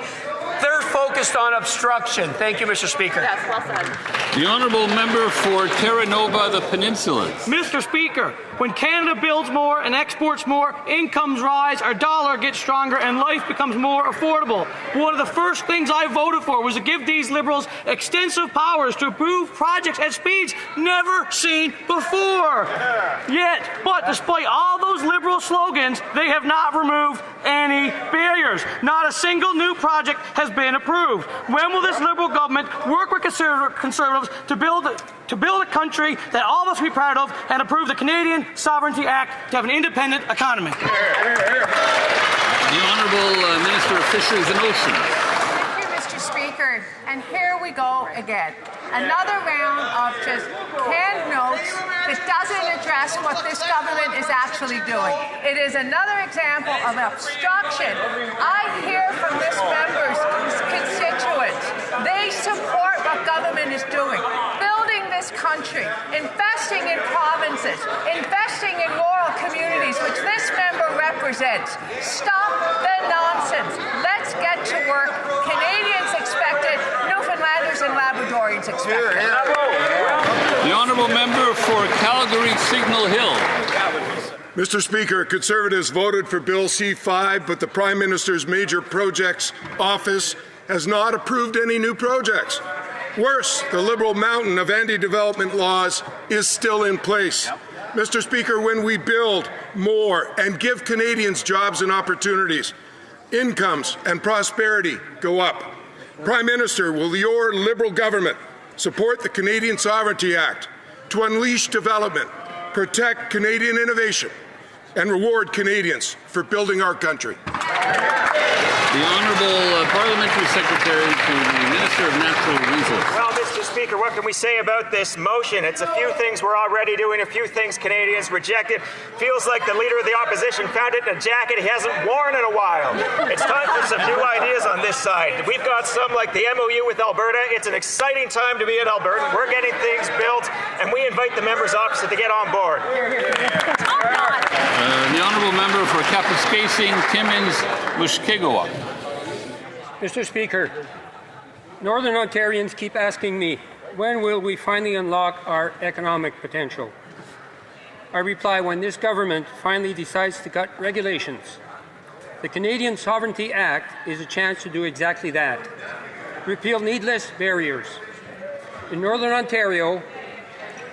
S12: They're focused on obstruction. Thank you, Mr. Speaker.
S1: Yes, well said.
S2: The honourable member for Terra Nova, the Peninsula.
S19: Mr. Speaker, when Canada builds more and exports more, incomes rise, our dollar gets stronger, and life becomes more affordable. One of the first things I voted for was to give these Liberals extensive powers to approve projects at speeds never seen before. But despite all those Liberal slogans, they have not removed any barriers. Not a single new project has been approved. When will this Liberal government work with Conservatives to build a country that all of us will be proud of and approve the Canadian Sovereignty Act to have an independent economy?
S2: The Honourable Minister of Fisheries and Oceans.
S21: Thank you, Mr. Speaker. And here we go again. Another round of just canned notes that doesn't address what this government is actually doing. It is another example of obstruction. I hear from this member's constituents. They support what government is doing. Building this country, investing in provinces, investing in rural communities, which this member represents. Stop the nonsense. Let's get to work. Canadians expect it. Newfoundlanders and Labradorians expect it.
S2: The honourable member for Calgary Signal Hill.
S22: Mr. Speaker, Conservatives voted for Bill C-5, but the Prime Minister's Major Projects Office has not approved any new projects. Worse, the Liberal mountain of anti-development laws is still in place. Mr. Speaker, when we build more and give Canadians jobs and opportunities, incomes and prosperity go up. Prime Minister, will your Liberal government support the Canadian Sovereignty Act to unleash development, protect Canadian innovation, and reward Canadians for building our country?
S2: The Honourable Parliamentary Secretary to the Minister of Natural Resources.
S26: Well, Mr. Speaker, what can we say about this motion? It's a few things we're already doing, a few things Canadians rejected. Feels like the Leader of the Opposition found it in a jacket he hasn't worn in a while. It's time for some new ideas on this side. We've got some like the MOU with Alberta. It's an exciting time to be in Alberta. We're getting things built, and we invite the members opposite to get on board.
S2: The Honourable Member for Kapuskasing, Timmins, Mushkegowuk.
S27: Mr. Speaker,
S4: Northern Ontarians keep asking me, when will we finally unlock our economic potential? I reply, when this government finally decides to cut regulations. The Canadian Sovereignty Act is a chance to do exactly that. Repeal needless barriers. In Northern Ontario,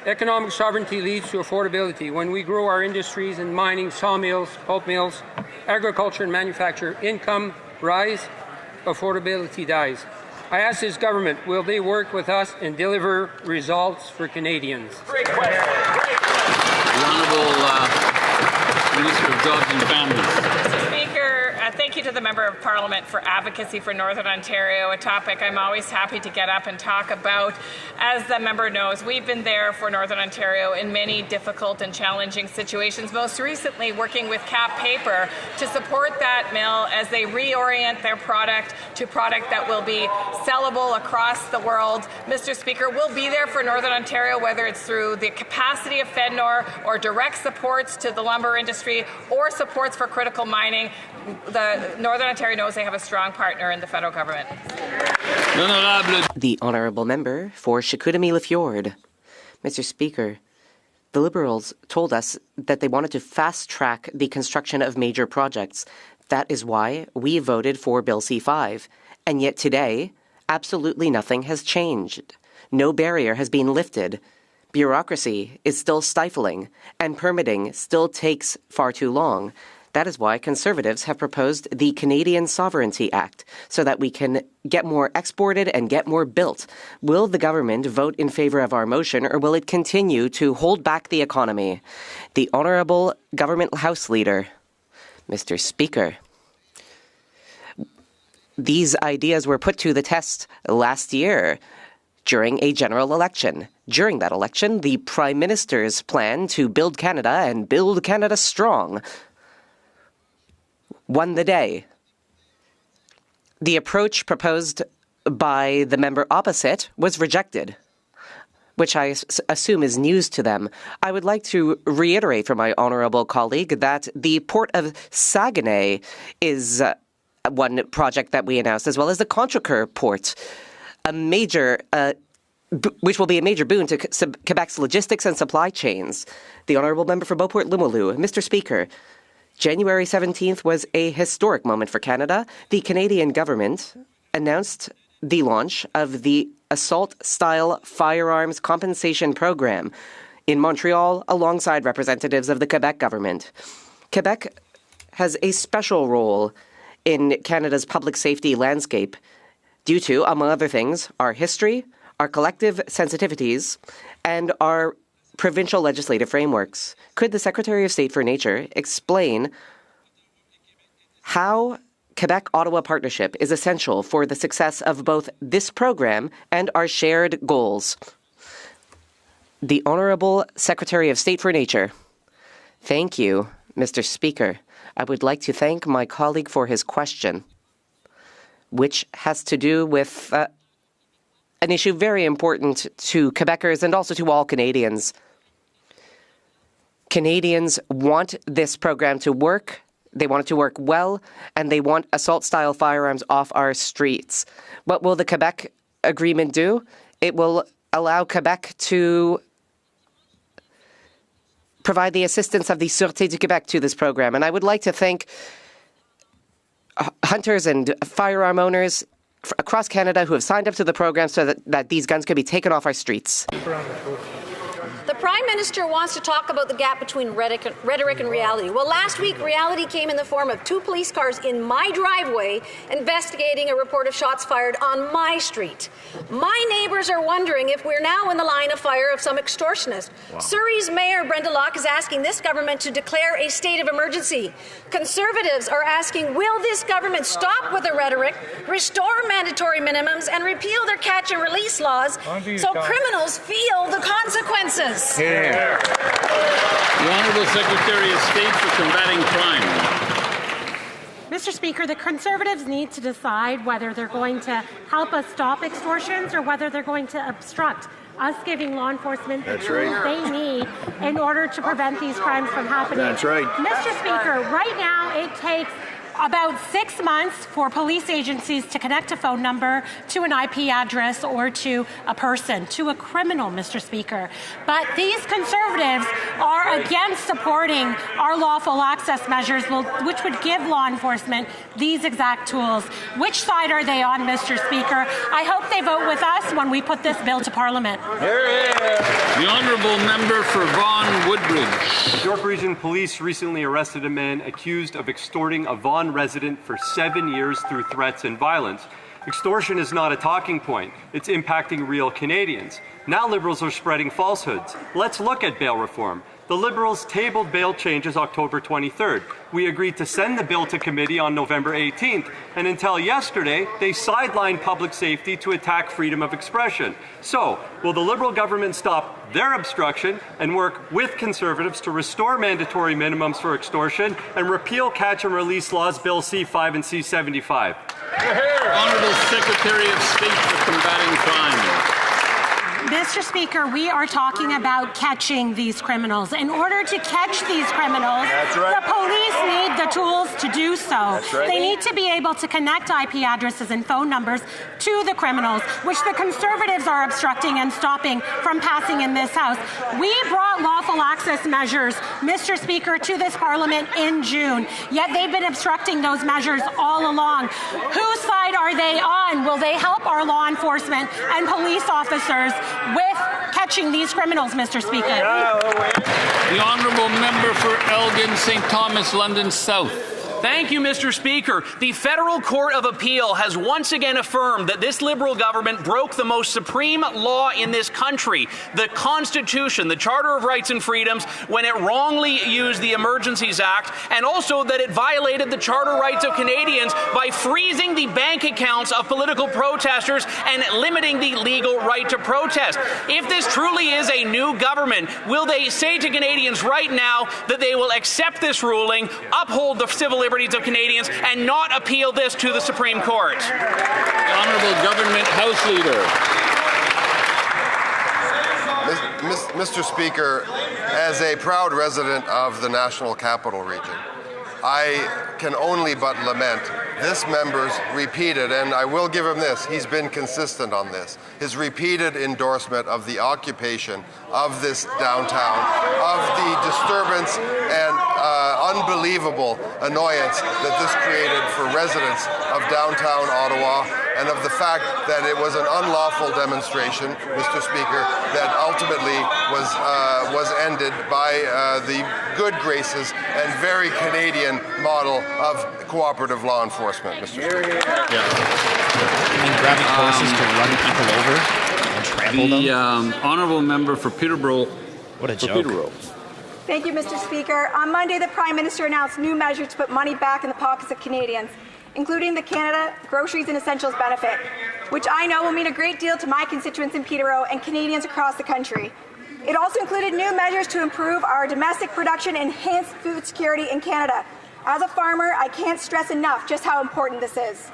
S4: economic sovereignty leads to affordability. When we grow our industries in mining, sawmills, pulp mills, agriculture and manufacture, income rise, affordability dies. I ask this government, will they work with us and deliver results for Canadians?
S2: The Honourable Minister of Jobs and Families.
S5: Speaker, thank you to the Member of Parliament for advocacy for Northern Ontario, a topic I'm always happy to get up and talk about. As the member knows, we've been there for Northern Ontario in many difficult and challenging situations, most recently working with Cap Paper to support that mill as they reorient their product to product that will be sellable across the world. Mr. Speaker, we'll be there for Northern Ontario, whether it's through the capacity of FedNor or direct supports to the lumber industry or supports for critical mining. The Northern Ontario knows they have a strong partner in the federal government.
S13: The Honourable Member for Chicoutimi-Le-Fjord. Mr. Speaker, the Liberals told us that they wanted to fast-track the construction of major projects. That is why we voted for Bill C-5. And yet today, absolutely nothing has changed. No barrier has been lifted. Bureaucracy is still stifling, and permitting still takes far too long. That is why Conservatives have proposed the Canadian Sovereignty Act, so that we can get more exported and get more built. Will the government vote in favour of our motion, or will it continue to hold back the economy? The Honourable Government House Leader. Mr. Speaker, these ideas were put to the test last year during a general election. During that election, the Prime Minister's plan to build Canada and build Canada strong won the day. The approach proposed by the member opposite was rejected, which I assume is news to them. I would like to reiterate for my honourable colleague that the Port of Saguenay is one project that we announced, as well as the Contrecoeur Port, which will be a major boon to Quebec's logistics and supply chains. The Honourable Member for Beauport-Limoilou. Mr. Speaker, January 17th was a historic moment for Canada. The Canadian government announced the launch of the Assault-Style Firearms Compensation Program in Montreal alongside representatives of the Quebec government. Quebec has a special role in Canada's public safety landscape due to, among other things, our history, our collective sensitivities, and our provincial legislative frameworks. Could the Secretary of State for Nature explain how Quebec-Ottawa partnership is essential for the success of both this program and our shared goals? The Honourable Secretary of State for Nature. Thank you, Mr. Speaker. I would like to thank my colleague for his question, which has to do with an issue very important to Quebecers and also to all Canadians. Canadians want this program to work. They want it to work well, and they want assault-style firearms off our streets. What will the Quebec Agreement do? It will allow Quebec to provide the assistance of the Sûreté du Québec to this program. And I would like to thank hunters and firearm owners across Canada who have signed up to the program so that these guns can be taken off our streets.
S15: The Prime Minister wants to talk about the gap between rhetoric and reality. Well, last week, reality came in the form of 2 police cars in my driveway investigating a report of shots fired on my street. My neighbours are wondering if we're now in the line of fire of some extortionist. Wow. Surrey's Mayor Brenda Locke is asking this government to declare a state of emergency. Conservatives are asking, will this government stop with the rhetoric, restore mandatory minimums, and repeal their catch and release laws so criminals feel the consequences?
S2: Here. The Honourable Secretary of State for Combating Crime.
S20: Mr. Speaker, the Conservatives need to decide whether they're going to help us stop extortions or whether they're going to obstruct us giving law enforcement the tools they need in order to prevent these crimes from happening.
S22: That's right.
S20: Mr. Speaker, right now it takes about 6 months for police agencies to connect a phone number to an IP address or to a person, to a criminal, Mr. Speaker. But these Conservatives are against supporting our lawful access measures, which would give law enforcement these exact tools. Which side are they on, Mr. Speaker? I hope they vote with us when we put this bill to Parliament.
S2: The honourable member for Vaughan Woodbridge.
S6: York Region Police recently arrested a man accused of extorting a Vaughan resident for 7 years through threats and violence. Extortion is not a talking point. It's impacting real Canadians. Now Liberals are spreading falsehoods. Let's look at bail reform. The Liberals tabled bail changes October 23rd. We agreed to send the bill to committee on November 18th, and until yesterday, they sidelined public safety to attack freedom of expression. So, will the Liberal government stop their obstruction and work with Conservatives to restore mandatory minimums for extortion and repeal catch and release laws Bill C5 and C75?
S2: Honourable Secretary of State for Combating Crime.
S20: Mr. Speaker, we are talking about catching these criminals. In order to catch these criminals, the police need the tools to do so. They need to be able to connect IP addresses and phone numbers to the criminals, which the Conservatives are obstructing and stopping from passing in this House. We brought lawful access measures, Mr. Speaker, to this Parliament in June, yet they've been obstructing those measures all along. Whose side are they on? Will they help our law enforcement and police officers with catching these criminals, Mr. Speaker?
S2: The honourable member for Elgin, St. Thomas, London South.
S11: Thank you, Mr. Speaker. The Federal Court of Appeal has once again affirmed that this Liberal government broke the most supreme law in this country, the Constitution, the Charter of Rights and Freedoms, when it wrongly used the Emergencies Act, and also that it violated the Charter rights of Canadians by freezing the bank accounts of political protesters and limiting the legal right to protest. If this truly is a new government, will they say to Canadians right now that they will accept this ruling, uphold the civil liberties of Canadians, and not appeal this to the Supreme Court?
S2: The Honourable Government House Leader.
S16: Mr. Speaker, as a proud resident of the National Capital Region, I can only but lament this member's repeated, and I will give him this, he's been consistent on this, his repeated endorsement of the occupation of this downtown, of the disturbance and unbelievable annoyance that this created for residents of downtown Ottawa, and of the fact that it was an unlawful demonstration, Mr. Speaker, that ultimately was ended by the good graces and very Canadian model of cooperative law enforcement, Mr. Speaker.
S14: And grabbing horses to run people over and trample them.
S2: The honourable member for Peterborough.
S14: What a joke.
S23: Thank you, Mr. Speaker. On Monday, the Prime Minister announced new measures to put money back in the pockets of Canadians, including the Canada Groceries and Essentials benefit, which I know will mean a great deal to my constituents in Peterborough and Canadians across the country. It also included new measures to improve our domestic production and enhance food security in Canada. As a farmer, I can't stress enough just how important this is.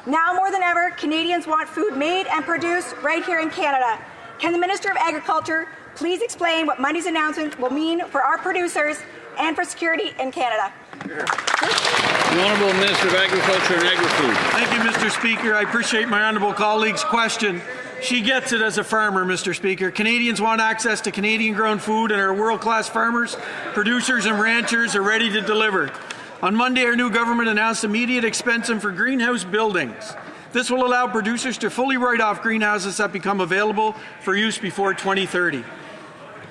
S23: Now more than ever, Canadians want food made and produced right here in Canada. Can the Minister of Agriculture please explain what Monday's announcement will mean for our producers and for security in Canada?
S2: The Honourable Minister of Agriculture and Agri-Food.
S9: Thank you, Mr. Speaker. I appreciate my honourable colleague's question. She gets it as a farmer, Mr. Speaker. Canadians want access to Canadian-grown food, and our world-class farmers, producers and ranchers are ready to deliver. On Monday, our new government announced immediate expensum for greenhouse buildings. This will allow producers to fully write off greenhouses that become available for use before 2030.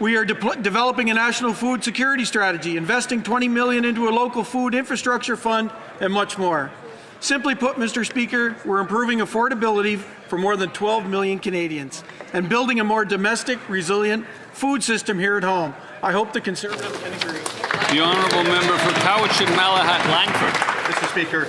S9: We are developing a national food security strategy, investing $20 million into a local food infrastructure fund, and much more. Simply put, Mr. Speaker, we're improving affordability for more than 12 million Canadians and building a more domestic, resilient food system here at home. I hope the Conservatives can agree.
S2: The honourable member for Cowichan, Malahat, Langford.
S24: Mr. Speaker,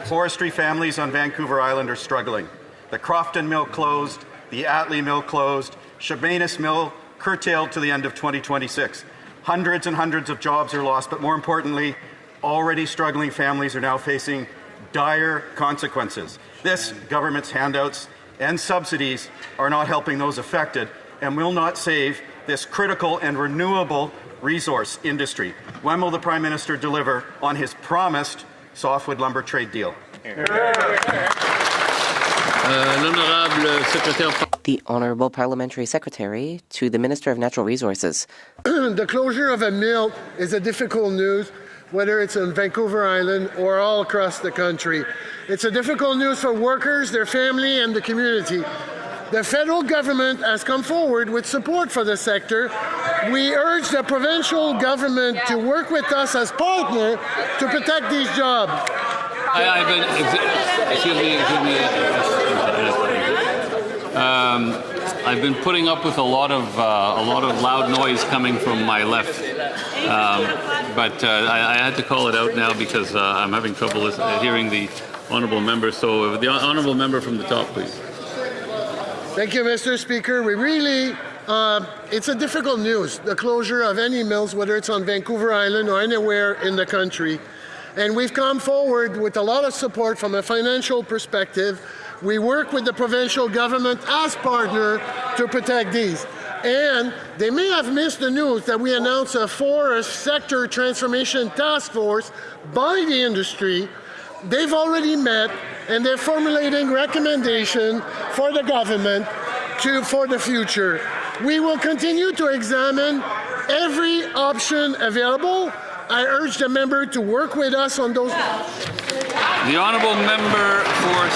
S24: forestry families on Vancouver Island are struggling. The Crofton Mill closed, the Atlee Mill closed, Shabanus Mill curtailed to the end of 2026. Hundreds and hundreds of jobs are lost, but more importantly, already struggling families are now facing dire consequences. This government's handouts and subsidies are not helping those affected and will not save this critical and renewable resource industry. When will the Prime Minister deliver on his promised softwood lumber trade deal.
S13: The Honourable Parliamentary Secretary to the Minister of Natural Resources.
S3: The closure of a mill is a difficult news, whether it's on Vancouver Island or all across the country. It's a difficult news for workers, their family, and the community. The federal government has come forward with support for the sector. We urge the provincial government to work with us as partner to protect these jobs.
S2: I've been putting up with a lot of loud noise coming from my left, but I had to call it out now because I'm having trouble hearing the honourable member. So the honourable member from the top, please.
S3: Thank you, Mr. Speaker. We really, it's a difficult news, the closure of any mills, whether it's on Vancouver Island or anywhere in the country. And we've come forward with a lot of support from a financial perspective. We work with the provincial government as partner to protect these. And they may have missed the news that we announced a forest sector transformation task force by the industry. They've already met and they're formulating recommendations for the government for the future. We will continue to examine every option available. I urge the member to work with us on those.
S2: The honourable member for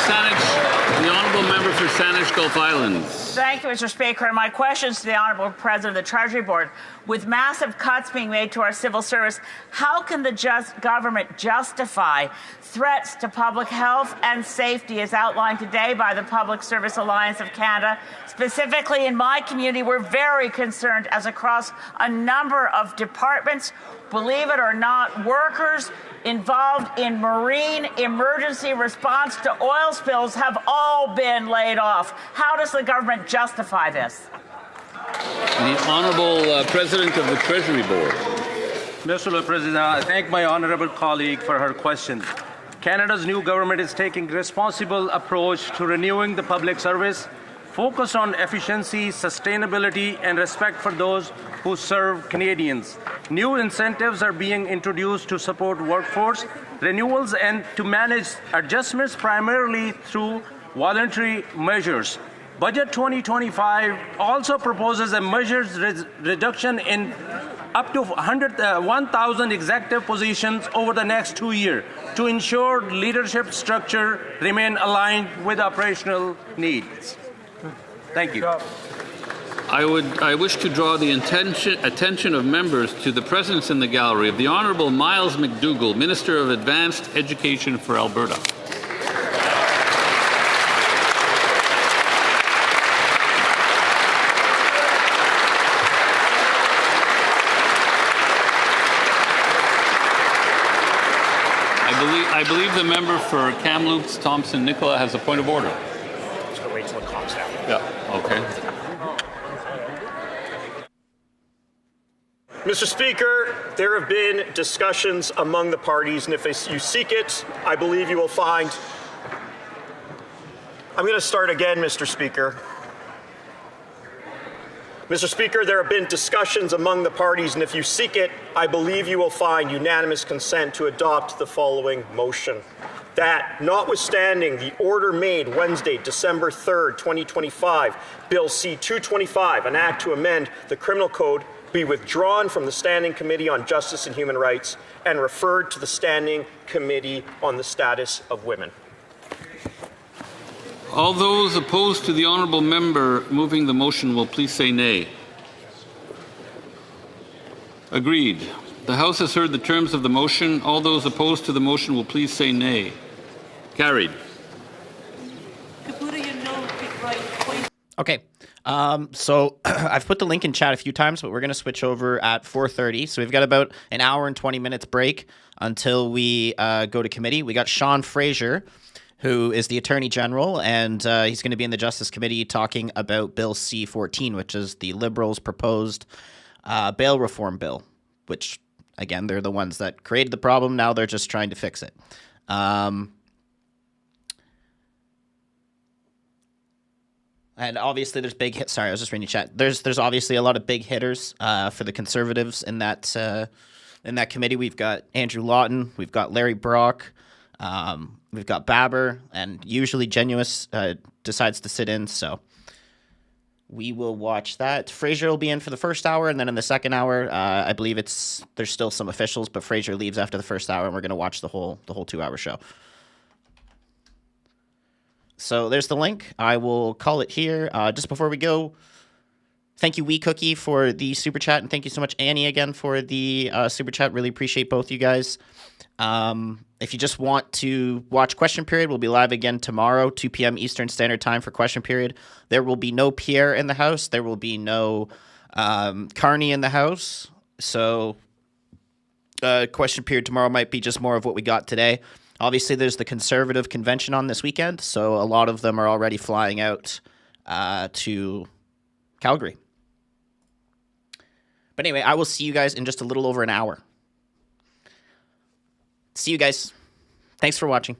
S2: Saanich Gulf Islands.
S8: Thank you, Mr. Speaker. And my question is to the Honourable President of the Treasury Board. With massive cuts being made to our civil service, how can the government justify threats to public health and safety as outlined today by the Public Service Alliance of Canada? Specifically in my community, we're very concerned as across a number of departments, believe it or not, workers involved in marine emergency response to oil spills have all been laid off. How does the government justify this?
S2: The Honourable President of the Treasury Board.
S10: Mr. President, I thank my honourable colleague for her question. Canada's new government is taking a responsible approach to renewing the public service, focused on efficiency, sustainability, and respect for those who serve Canadians. New incentives are being introduced to support workforce renewals and to manage adjustments primarily through voluntary measures. Budget 2025 also proposes a measures reduction in up to 1,000 executive positions over the next 2 years to ensure leadership structure remain aligned with operational needs. Thank you.
S2: I wish to draw the attention of members to the presence in the gallery of the Honourable Miles McDougall, Minister of Advanced Education for Alberta. I believe the member for Kamloops, Thompson Nicola, has a point of order.
S26: Just gonna wait till it calms down.
S2: Yeah, okay.
S26: Mr. Speaker, there have been discussions among the parties, and if you seek it, I believe you will find. I'm going to start again, Mr. Speaker. Mr. Speaker, there have been discussions among the parties, and if you seek it, I believe you will find unanimous consent to adopt the following motion. That, notwithstanding the order made Wednesday, December 3rd, 2025, Bill C-225, an act to amend the Criminal Code, be withdrawn from the Standing Committee on Justice and Human Rights and referred to the Standing Committee on the Status of Women.
S2: All those opposed to the honourable member moving the motion will please say nay. Agreed. The House has heard the terms of the motion. All those opposed to the motion will please say nay. Carried.
S14: Okay. So I've put the link in chat a few times, but we're going to switch over at 4:30. So we've got about an hour and 20 minutes break until we go to committee. We got Sean Fraser, who is the Attorney General, and he's going to be in the Justice Committee talking about Bill C-14, which is the Liberals' proposed bail reform bill, which, again, they're the ones that created the problem. Now they're just trying to fix it. And obviously there's big hits. Sorry, I was just reading chat. There's obviously a lot of big hitters for the Conservatives in that committee. We've got Andrew Lawton. We've got Larry Brock. We've got Baber, and usually Genuous decides to sit in, so we will watch that. Fraser will be in for the first hour, and then in the second hour, I believe there's still some officials, but Fraser leaves after the first hour, and we're going to watch the whole 2-hour show. So there's the link. I will call it here. Just before we go, thank you, Wee Cookie, for the super chat, and thank you so much, Annie, again, for the super chat. Really appreciate both you guys. If you just want to watch Question Period, we'll be live again tomorrow, 2 p.m. Eastern Standard Time for Question Period. There will be no Pierre in the house. There will be no Carney in the house. So Question Period tomorrow might be just more of what we got today. Obviously, there's the Conservative convention on this weekend, so a lot of them are already flying out to Calgary. But anyway, I will see you guys in just a little over an hour. See you guys. Thanks for watching.